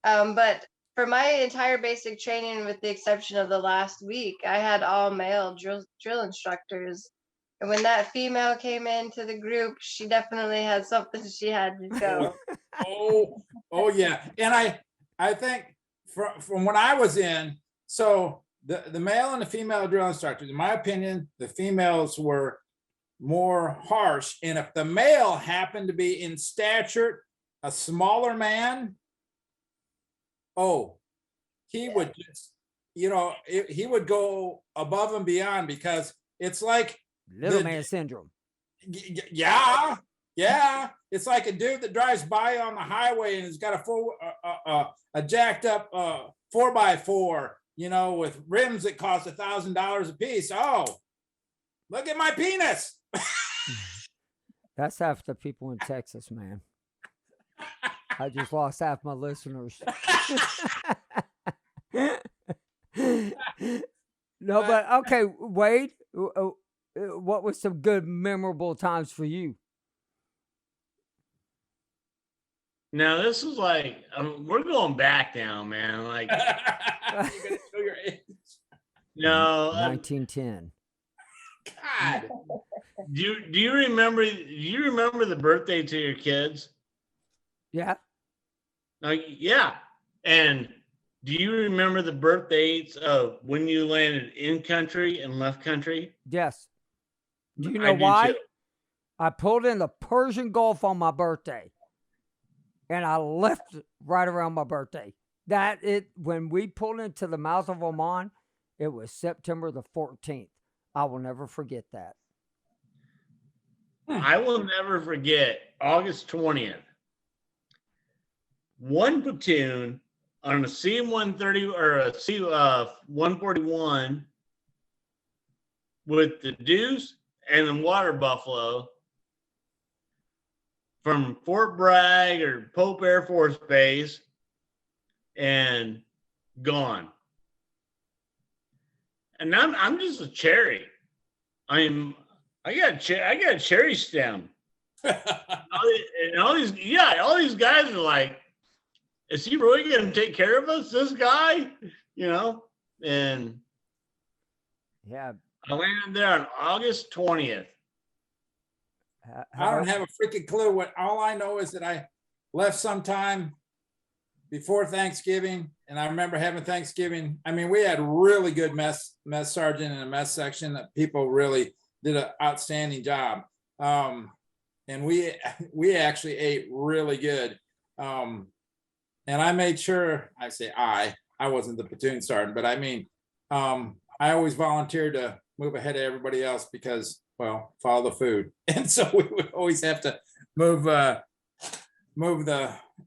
But for my entire basic training, with the exception of the last week, I had all male drill instructors. And when that female came into the group, she definitely had something she had to show. Oh yeah. And I think from when I was in, so the male and the female drill instructors, in my opinion, the females were more harsh. And if the male happened to be in stature a smaller man, he would just, he would go above and beyond, because it's like Little man syndrome. Yeah. It's like a dude that drives by on the highway and has got a jacked up 4x4, with rims that cost $1,000 a piece. Oh, look at my penis. That's half the people in Texas, man. I just lost half my listeners. No, but okay, Wade, what was some good, memorable times for you? Now this is like we're going back now, man. Like You're gonna show your age. no, 1910. God. do you remember the birthday to your kids? Yeah. Like yeah, and do you remember the birth dates of when you landed in country and left country? Yes. Do you I know do why? too. I pulled in the Persian Gulf on my birthday, and I left right around my birthday. When we pulled into the mouth of Oman, it was September the 14th. I will never forget that. I will never forget August 20th. One platoon on a C-130 or a C-141 with the Deuce and the Water Buffalo from Fort Bragg or Pope Air Force Base and gone. And I'm just a cherry. I got a cherry stem. All these guys are like, is he really going to take care of us, this guy? And Yeah. I landed there on August 20th. I don't have a freaking clue. All I know is that left sometime before Thanksgiving, and I remember having Thanksgiving. I mean, we had really good mess sergeant and a mess section that people really did an outstanding job. And we actually ate really good. And I made sure, I say I wasn't the platoon sergeant, but I mean, I always volunteered to move ahead of everybody else because, well, follow the food. And so we would always have to move the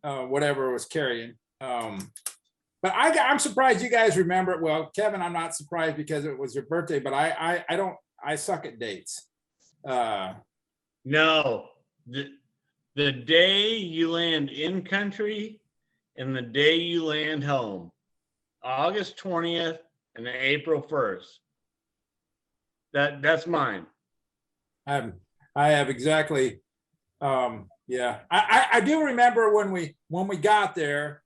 whatever was carrying. But I'm surprised you guys remember it. Well, Kevin, I'm not surprised because it was your birthday, but I suck at dates. No, the day you land in country and the day you land home, August 20th and April 1st. That's mine. I have exactly. Yeah, I do remember when we got there.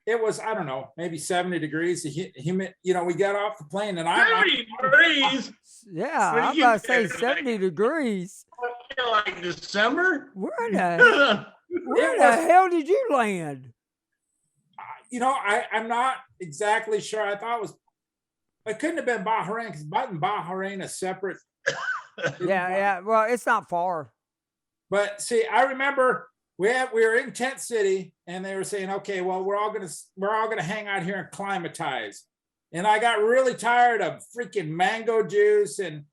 It was, I don't know, maybe 70 degrees. You know, we got off the plane and 70 degrees. Yeah, What do I'm you about to say care, 70 degrees. Like December? Where the hell did you land? You know, I'm not exactly sure. I thought it couldn't have been Bahrain because Bahrain is separate. Yeah. Well, it's not far. But see, I remember we were in Tent City and they were saying, okay, well, we're all gonna hang out here and climatize. And I got really tired of freaking mango juice and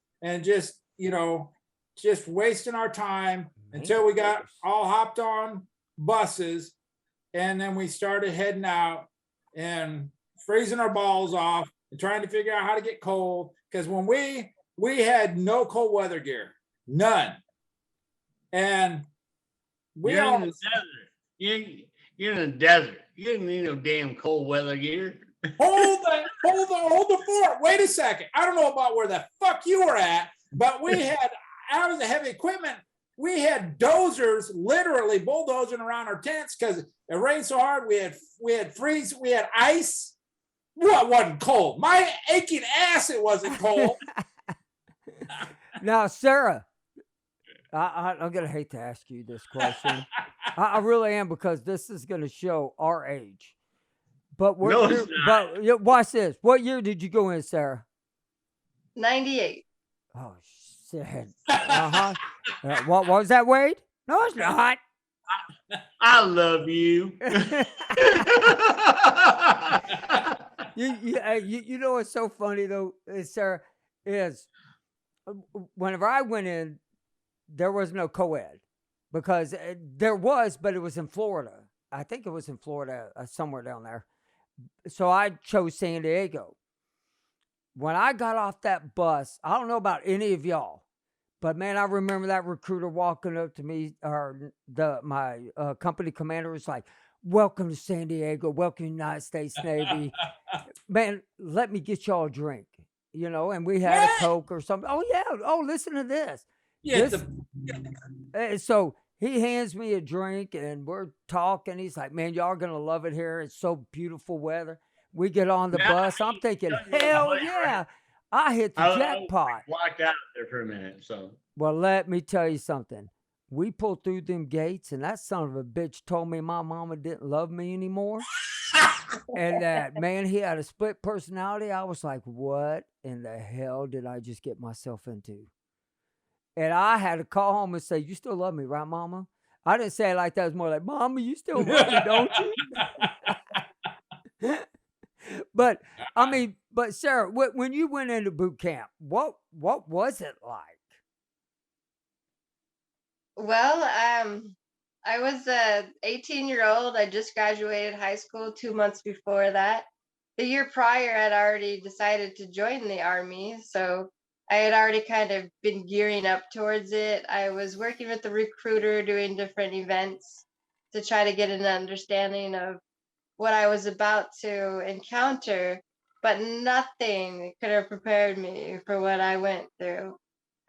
just, you know, just wasting our time until we got all hopped on buses. And then we started heading out and freezing our balls off and trying to figure out how to get cold. Because when we had no cold weather gear, none. And you're in the desert. You're in the desert. You didn't need no damn cold weather gear. Hold the fort. Wait a second. I don't know about where the fuck you were at, but we had, out of the heavy equipment, we had dozers literally bulldozing around our tents because it rained so hard. We had freeze, we had ice. What wasn't cold? My aching ass, it wasn't cold. Now, Sarah, I'm gonna hate to ask you this question. I really am because this is gonna show our age. But No, it's not. But watch this. What year did you go in, Sarah? 98. Oh shit. Uh-huh. What was that, Wade? No, it's not. I love you. You know what's so funny though, Sarah, is whenever I went in, there was no co-ed because there was, but it was in Florida. I think it was in Florida, somewhere down there. So I chose San Diego. When I got off that bus, I don't know about any of y'all, but man, I remember that recruiter walking up to me, or my company commander was like, "Welcome to San Diego. Welcome to the United States Navy." Man, let me get y'all a drink, you know, and we had a Coke or something. Oh, yeah. Oh, listen to this. Yeah, So he hands me a drink and we're talking. He's like, "Man, y'all going to love it here. It's so beautiful weather." We get on the bus. I'm thinking, hell yeah. I hit the jackpot. Blocked out there for a minute. So, well, let me tell you something. We pulled through them gates, and that son of a bitch told me my mama didn't love me anymore. And that, man, he had a split personality. I was like, what in the hell did I just get myself into? And I had to call home and say, "You still love me, right, Mama?" I didn't say it like that. It was more like, "Mama, you still love me, don't you?" But I mean, but Sarah, when you went into boot camp, what was it like? Well, I was a 18-year-old. I just graduated high school 2 months before that. The year prior, I'd already decided to join the Army, so I had already kind of been gearing up towards it. I was working with the recruiter, doing different events to try to get an understanding of what I was about to encounter, but nothing could have prepared me for what I went through.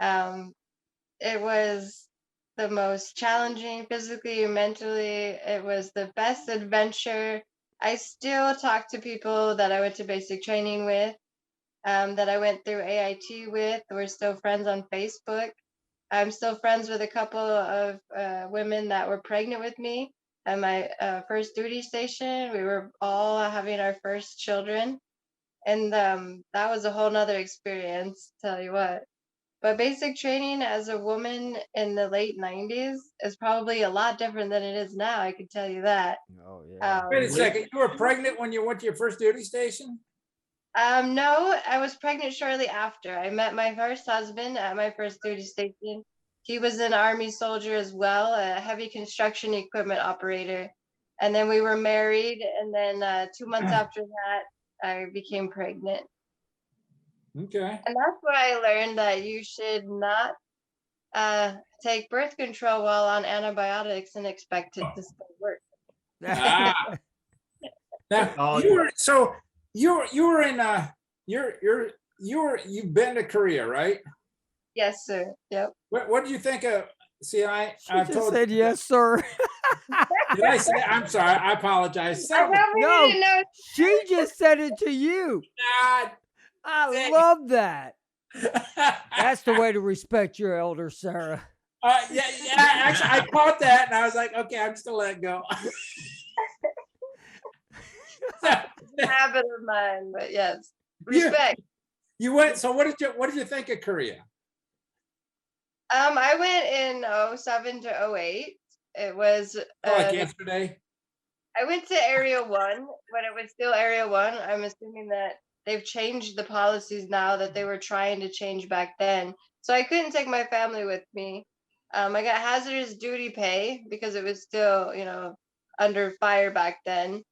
It was the most challenging physically and mentally. It was the best adventure. I still talk to people that I went to basic training with, that I went through AIT with. We're still friends on Facebook. I'm still friends with a couple of women that were pregnant with me at my first duty station. We were all having our first children, and that was a whole nother experience, tell you what. But basic training as a woman in the late 90s is probably a lot different than it is now, I can tell you that. Oh yeah. Wait a Um, second. You were pregnant when you went to your first duty station? no, I was pregnant shortly after. I met my first husband at my first duty station. He was an Army soldier as well, a heavy construction equipment operator. And then we were married. And then 2 months after that, I became pregnant. Okay. And that's where I learned that you should not take birth control while on antibiotics and expect it to still work. Ah. Now Oh, you were in you've been to Korea, right? Yes, sir. Yep. What did you think of? See, She I've just told said you. yes, sir. Did I say? I'm sorry. I apologize. I probably No, didn't know. she just said it to you. God. I Dang. love that. That's the way to respect your elder, Sarah. Yeah. Actually, I caught that, and I was like, okay, I'm just gonna let it go. Habit of mine, but yes, You- respect. You went. So what did you think of Korea? I went in 07 to 08. It was Like yesterday. I went to Area 1 when it was still Area 1. I'm assuming that they've changed the policies now that they were trying to change back then. So I couldn't take my family with me. I got hazardous duty pay because it was still, under fire back then.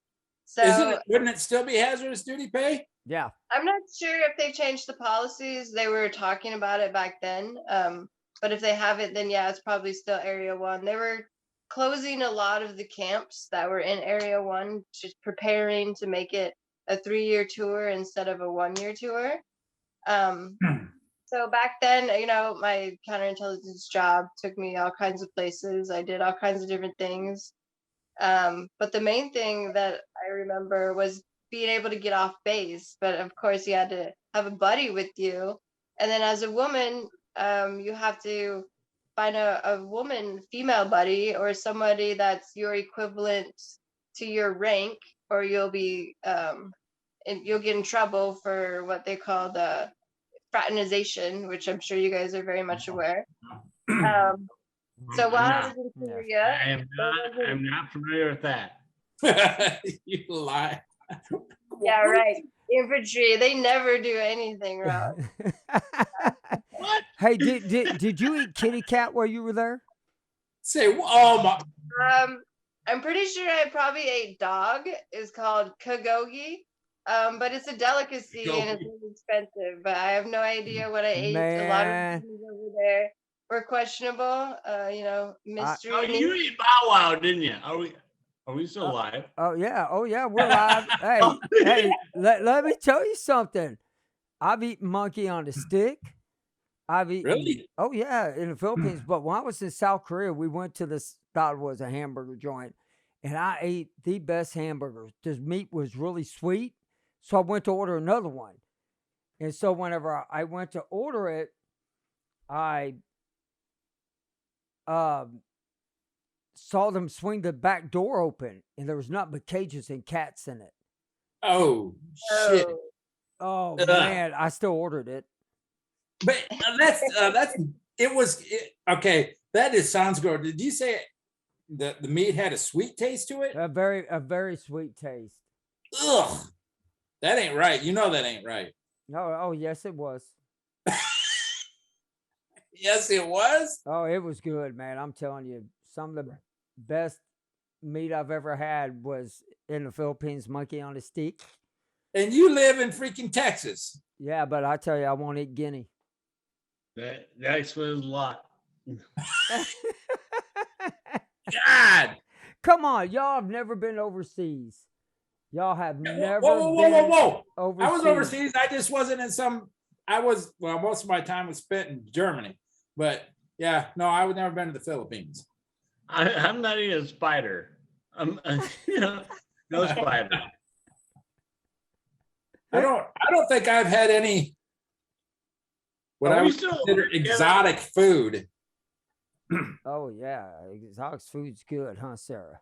So Wouldn't it still be hazardous duty pay? Yeah. I'm not sure if they changed the policies. They were talking about it back then. But if they haven't, then yeah, it's probably still Area 1. They were closing a lot of the camps that were in Area 1, just preparing to make it a 3-year tour instead of a 1-year tour. So back then, my counterintelligence job took me all kinds of places. I did all kinds of different things. But the main thing that I remember was being able to get off base. But of course, you had to have a buddy with you. And then as a woman, you have to find a female buddy, or somebody that's your equivalent to your rank, or you'll get in trouble for what they call the fraternization, which I'm sure you guys are very much aware. So while I was in Korea, I'm not familiar with that. You lie. yeah, right. Infantry, they never do anything wrong. What? Hey, did you eat kitty cat while you were there? Say, oh my. I'm pretty sure I probably ate dog. It's called kagogi. But it's a delicacy and it's really expensive. But I have no idea what I ate. A lot of Man. things over there were questionable. Mystery. Oh, meat. you ate Bow Wow, didn't you? Are we still live? Oh yeah, we're live. hey, let me tell you something. I've eaten monkey on a stick. I've eaten. Really? Oh yeah, in the Philippines. But when I was in South Korea, we went to this. Thought it was a hamburger joint, and I ate the best hamburgers. This meat was really sweet, so I went to order another one. And so whenever I went to order it, I saw them swing the back door open, and there was nothing but cages and cats in it. Oh shit. Oh Ugh. man, I still ordered it. But okay. That sounds good. Did you say the meat had a sweet taste to it? A very sweet taste. Ugh. That ain't right. You know that ain't right. Oh yes, it was. Yes, it was. Oh, it was good, man. I'm telling you, some of the best meat I've ever had was in the Philippines, monkey on a stick. And you live in freaking Texas. Yeah, but I tell you, I won't eat guinea. That explains a lot. God. Come on, y'all have never been overseas. Y'all have never Whoa. been overseas. I was overseas. I just wasn't in most of my time was spent in Germany. But yeah, no, I would never been to the Philippines. I'm not even a spider. I'm no spider. I don't think I've had any what I would consider exotic food. Oh yeah, exotic food's good, huh, Sarah?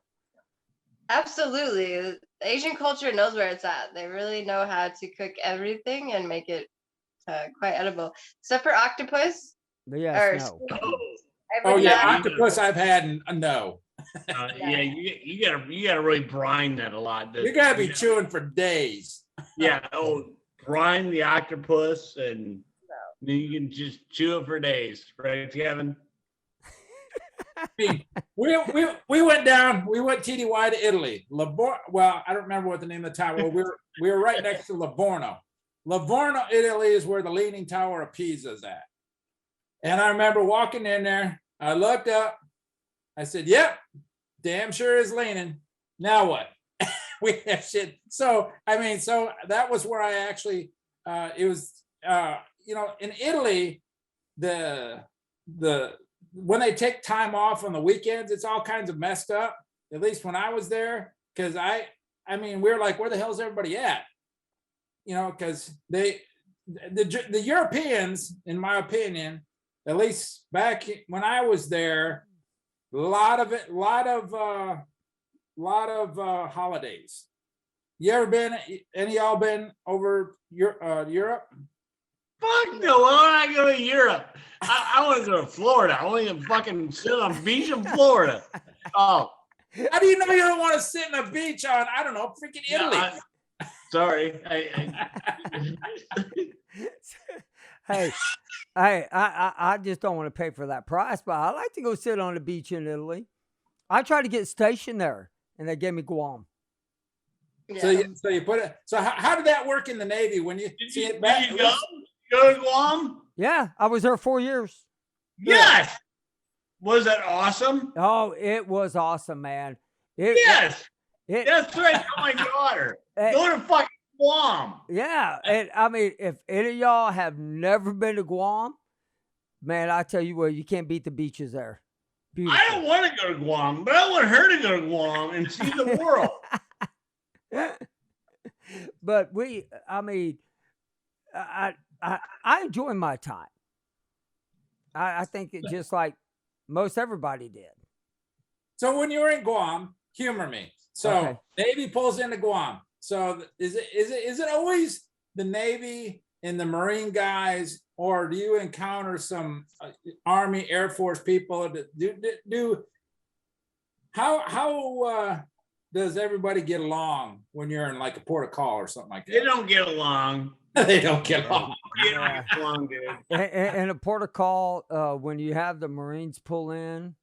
Absolutely. Asian culture knows where it's at. They really know how to cook everything and make it quite edible. Except for octopus But yes, or no. squid. Oh I've yeah, Yeah, had. you octopus I've had and no. yeah, you gotta really brine that a lot. You gotta be chewing for days. Yeah. Oh, brine the octopus, and then you can just chew it for days, right, Kevin? I mean, we went down, we went TDY to Italy. Well, I don't remember what the name of the town was. We were right next to Livorno. Livorno, Italy is where the Leaning Tower of Pisa is at. And I remember walking in there. I looked up. I said, "Yep, damn sure is leaning." Now what? We have shit. So I mean, so that was where I actually. It was in Italy, the when they take time off on the weekends, it's all kinds of messed up. At least when I was there, because I mean, we are like, where the hell's everybody at? Because the Europeans, in my opinion, at least back when I was there, a lot of holidays. You ever been? Any of y'all been over Europe? Fuck no, why don't I go to Europe? I want to go to Florida. I want to fucking sit on a beach in Florida. Oh, How do you know you don't want to sit on a beach on, I don't know, freaking yeah, Italy? sorry. Hey, I just don't want to pay for that price, but I like to go sit on the beach in Italy. I tried to get stationed there, and they gave me Guam. Yeah. So you put it. So how did that work in the Navy when you see it back? Did you go? Go to Guam? Yeah, I was there 4 years. Yes. Was that awesome? Oh, it was awesome, man. Yes. It, That's right. Tell my daughter. Go to fucking Guam. yeah, and I mean, if any of y'all have never been to Guam, man, I tell you what, you can't beat the beaches there. Beautiful. I don't want to go to Guam, but I want her to go to Guam and see the world. But I mean, I enjoy my time. I think it just like most everybody did. So when you were in Guam, humor me. So Okay. Navy pulls into Guam. So is it always the Navy and the Marine guys, or do you encounter some Army, Air Force people? How does everybody get along when you're in like a port of call or something like that? They don't get along. They don't get along. They don't get along, dude. And a port of call, when you have the Marines pull in,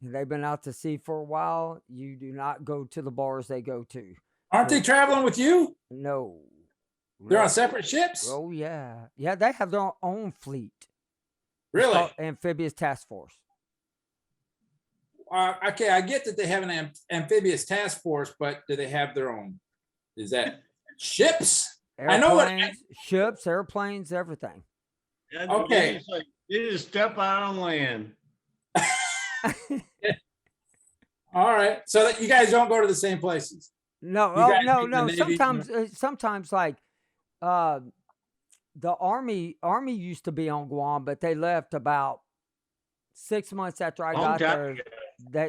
and they've been out to sea for a while, you do not go to the bars they go to. Aren't they traveling with you? No. They're on separate ships? Oh yeah, yeah. They have their own fleet. It's Really? called Amphibious Task Force. Okay, I get that they have an amphibious task force, but do they have their own? Is that ships? I know what. Airplanes, ships, airplanes, everything. Yeah, Okay. They just step out on land. All right, so that you guys don't go to the same places. No, You guys no, think the no. Navy- Sometimes like uh, the army used to be on Guam, but they left about 6 months after I Long got time there. ago.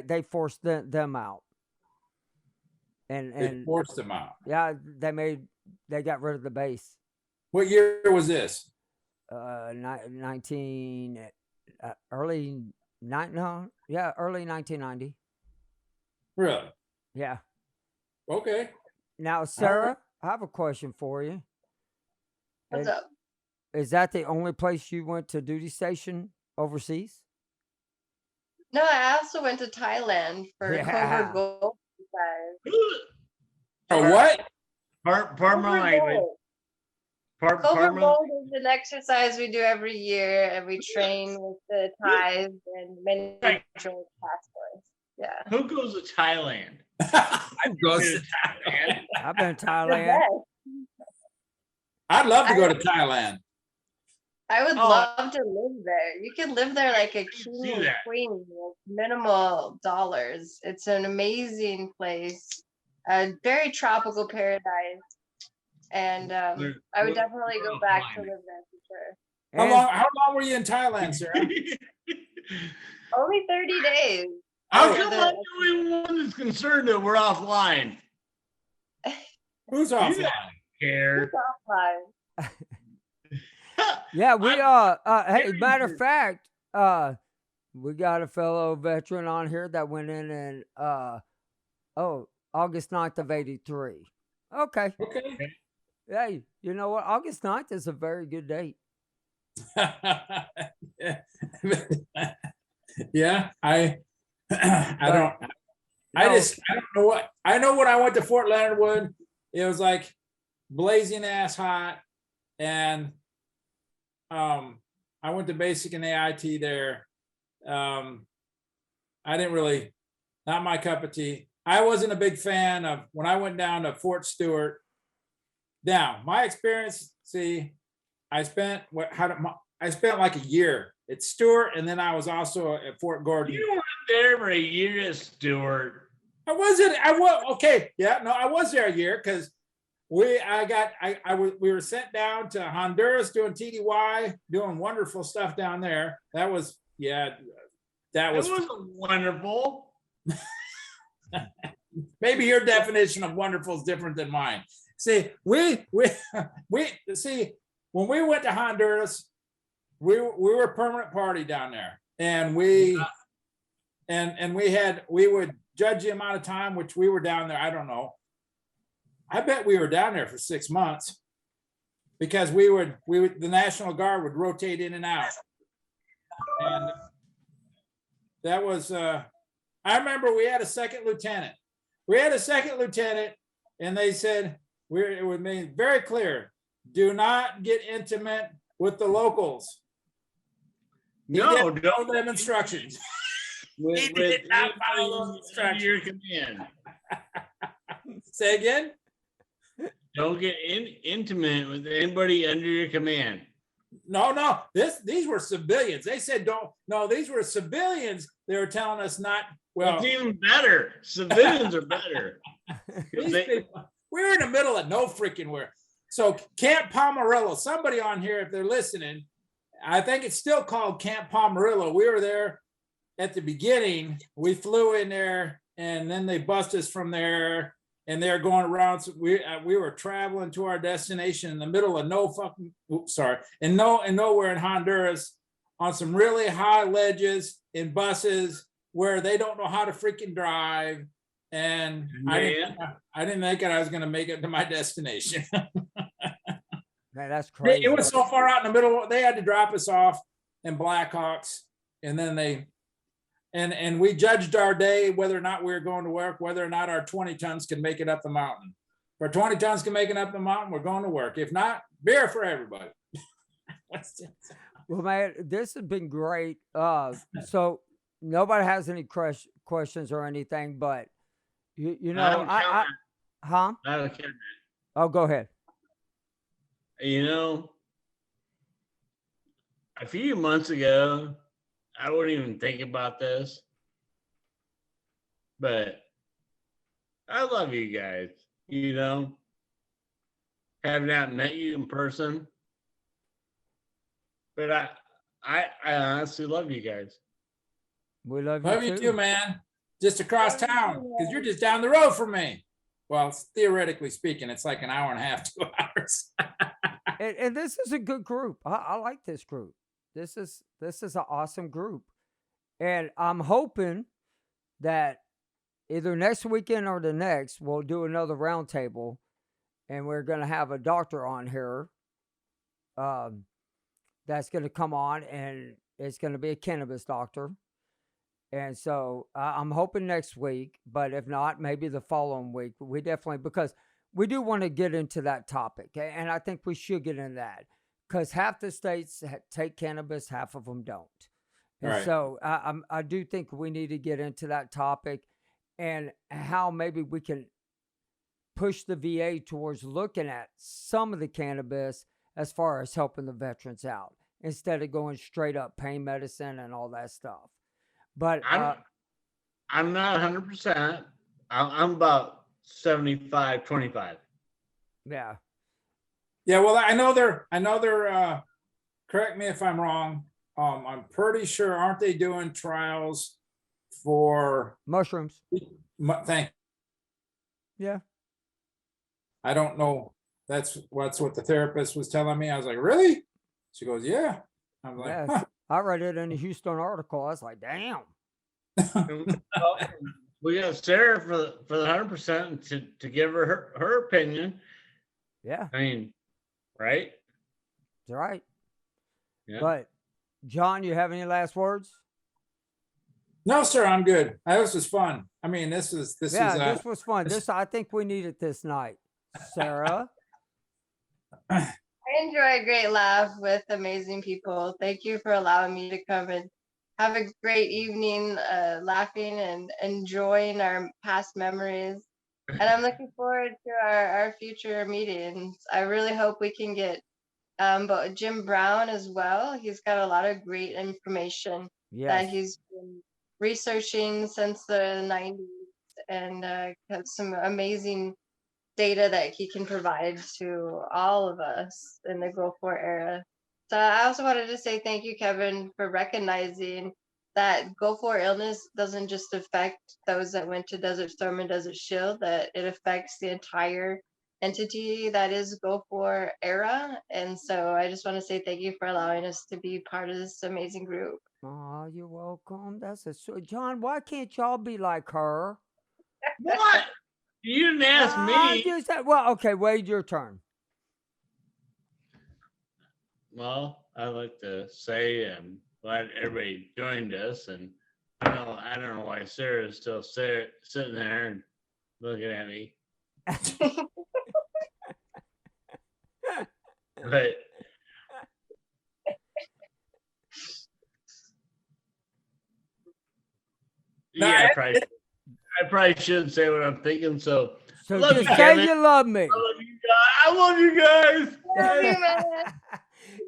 They forced them out, They and forced them out. yeah, they got rid of the base. What year was this? 19 early no, yeah, early 1990. Really? Yeah. Okay. Now, Sarah, I have a question for you. What's Is- up? Is that the only place you went to duty station overseas? No, I also went to Thailand for Yeah. Covert Gold exercise. Oh, what? Pardon my Covert language. Gold. Pardon Covert my Gold is an exercise we do every year, and we train with the Thais and many Right. patrol task force. Yeah. Who goes to Thailand? I'd go Been to- to Thailand. I've been to The Thailand. best. I'd love to go to Thailand. I would Oh. love to live there. You can live there like a can see king and that. queen with minimal dollars. It's an amazing place, a very tropical paradise, and I would definitely go back to live there for sure. How And long were you in Thailand, Sarah? Only 30 days. How Oh, come I'm the only one that's concerned that we're offline? who's You offline? don't care. Offline. Yeah, we hey, very matter of sure. fact, we got a fellow veteran on here that went in August 9th of 83. Okay. Okay. Hey, you know what? August 9th is a very good date. Yeah, I But don't I no, just I don't know what I know when I went to Fort Leonard Wood, it was like blazing ass hot, and I went to basic and AIT there. I didn't really, not my cup of tea. I wasn't a big fan of when I went down to Fort Stewart. Now, my experience, see, I spent I spent like a year at Stewart, and then I was also at Fort Gordon. You weren't there for a year, Stuart. I wasn't. I was okay. Yeah, no, I was there a year because we were sent down to Honduras doing TDY, doing wonderful stuff down there. That was that It was wasn't wonderful. maybe your definition of wonderful is different than mine. See, we see when we went to Honduras, we were a permanent party down there, and we would judge the amount of time which we were down there. I don't know. I bet we were down there for 6 months because we would the National Guard would rotate in and out, and that was I remember we had a second lieutenant. We had a second lieutenant, and they said it would be very clear: do not get intimate with the locals. No, didn't don't follow them instructions. with, He with did not follow anybody those under your instructions. command. Say again? Don't get intimate with anybody under your command. No. These were civilians. They said don't. No, these were civilians. They were telling us not. Well, It's even better. Civilians are better. these They- people, we were in the middle of no freaking where. So Camp Pomarillo, somebody on here, if they're listening, I think it's still called Camp Pomarillo. We were there at the beginning. We flew in there, and then they bust us from there, and they're going around. So we were traveling to our destination in the middle of nowhere in Honduras, on some really high ledges in buses where they don't know how to freaking drive. And I didn't think I was going to make it to my destination. man, that's crazy. It was so far out in the middle. They had to drop us off in Blackhawks, and then and we judged our day whether or not we were going to work, whether or not our 20 tons can make it up the mountain. If our 20 tons can make it up the mountain, we're going to work. If not, beer for everybody. Well, man, this has been great. So nobody has any questions or anything, but you know, huh? I don't care. Oh, go ahead. You know, a few months ago, I wouldn't even think about this, but I love you guys. You know, have not met you in person, but I honestly love you guys. We love Love you you too. too, man. Just across town, because you're just down the road from me. Well, theoretically speaking, it's like an hour and a half, 2 hours. And this is a good group. I like this group. This is an awesome group, and I'm hoping that either next weekend or the next we'll do another roundtable, and we're going to have a doctor on here. That's going to come on, and it's going to be a cannabis doctor. And so I'm hoping next week, but if not, maybe the following week. We definitely, because we do want to get into that topic. And I think we should get in that because half the states take cannabis, half of them don't. And Right. so I do think we need to get into that topic and how maybe we can push the VA towards looking at some of the cannabis as far as helping the veterans out instead of going straight up pain medicine and all that stuff. But I'm not 100%. I'm about 75-25. yeah, Yeah, well, I know they're correct me if I'm wrong. I'm pretty sure, aren't they doing trials for, Mushrooms. thank, Yeah. I don't know. That's what the therapist was telling me. I was like, really? She goes, yeah. I'm like, Yeah. huh. I read it in the Houston article. I was like, damn. Well, we got Sarah for the 100% to give her opinion. Yeah, I mean, right? you're right. Yeah. But John, you have any last words? No, sir, I'm good. This was fun. I mean, this is Yeah, this was fun. I think we needed this night. Sarah. I enjoy a great laugh with amazing people. Thank you for allowing me to come and have a great evening, laughing and enjoying our past memories. And I'm looking forward to our future meetings. I really hope we can get but Jim Brown as well. He's got a lot of great information that Yes. he's been researching since the 90s and got some amazing data that he can provide to all of us in the Gulf War era. So I also wanted to say thank you, Kevin, for recognizing that Gulf War illness doesn't just affect those that went to Desert Storm and Desert Shield, that it affects the entire entity that is Gulf War era. And so I just want to say thank you for allowing us to be part of this amazing group. Oh, you're welcome. John, why can't y'all be like her? What? You didn't ask me. Well, okay, Wade, your turn. Well, I'd like to say I'm glad everybody joined us, and I don't know why Sarah's still sitting there and looking at me. But No, yeah, I probably shouldn't say what I'm thinking. So So love just you, say Kevin. you love me. I love you guys. Love you, man.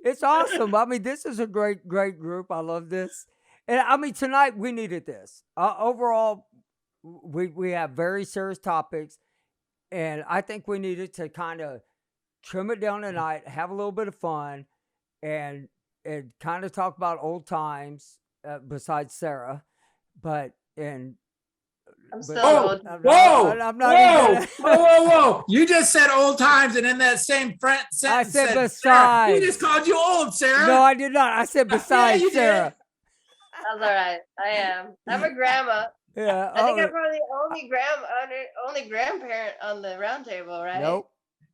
It's awesome. I mean, this is a great group. I love this. And I mean, tonight we needed this. Overall, we have very serious topics. And I think we needed to kind of trim it down tonight, have a little bit of fun, and kind of talk about old times, besides Sarah. I'm still Oh, old. whoa, I'm not whoa, even. whoa. You just said old times, and in that same sentence, I said Sarah. besides. He just called you old, Sarah. No, I did not. I said besides you did. Sarah. That's all right. I am. I'm a grandma. Yeah. I think I'm probably only grandparent on the round table, right? Nope.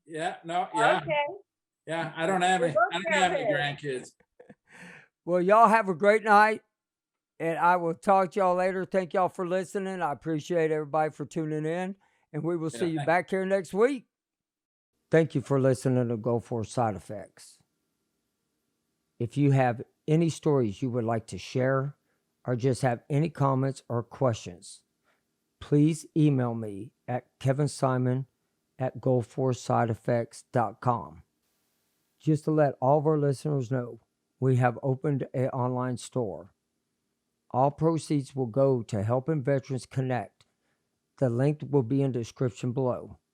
Yeah, no, yeah. Okay. Yeah, I don't have any grandkids. Well, y'all have a great night, and I will talk to y'all later. Thank y'all for listening. I appreciate everybody for tuning in, and we will see you back here next week. Thank you for listening to Go For Side Effects. If you have any stories you would like to share or just have any comments or questions, please email me at kevinsimon@goforsideeffects.com. Just to let all of our listeners know, we have opened an online store. All proceeds will go to helping veterans connect. The link will be in the description below.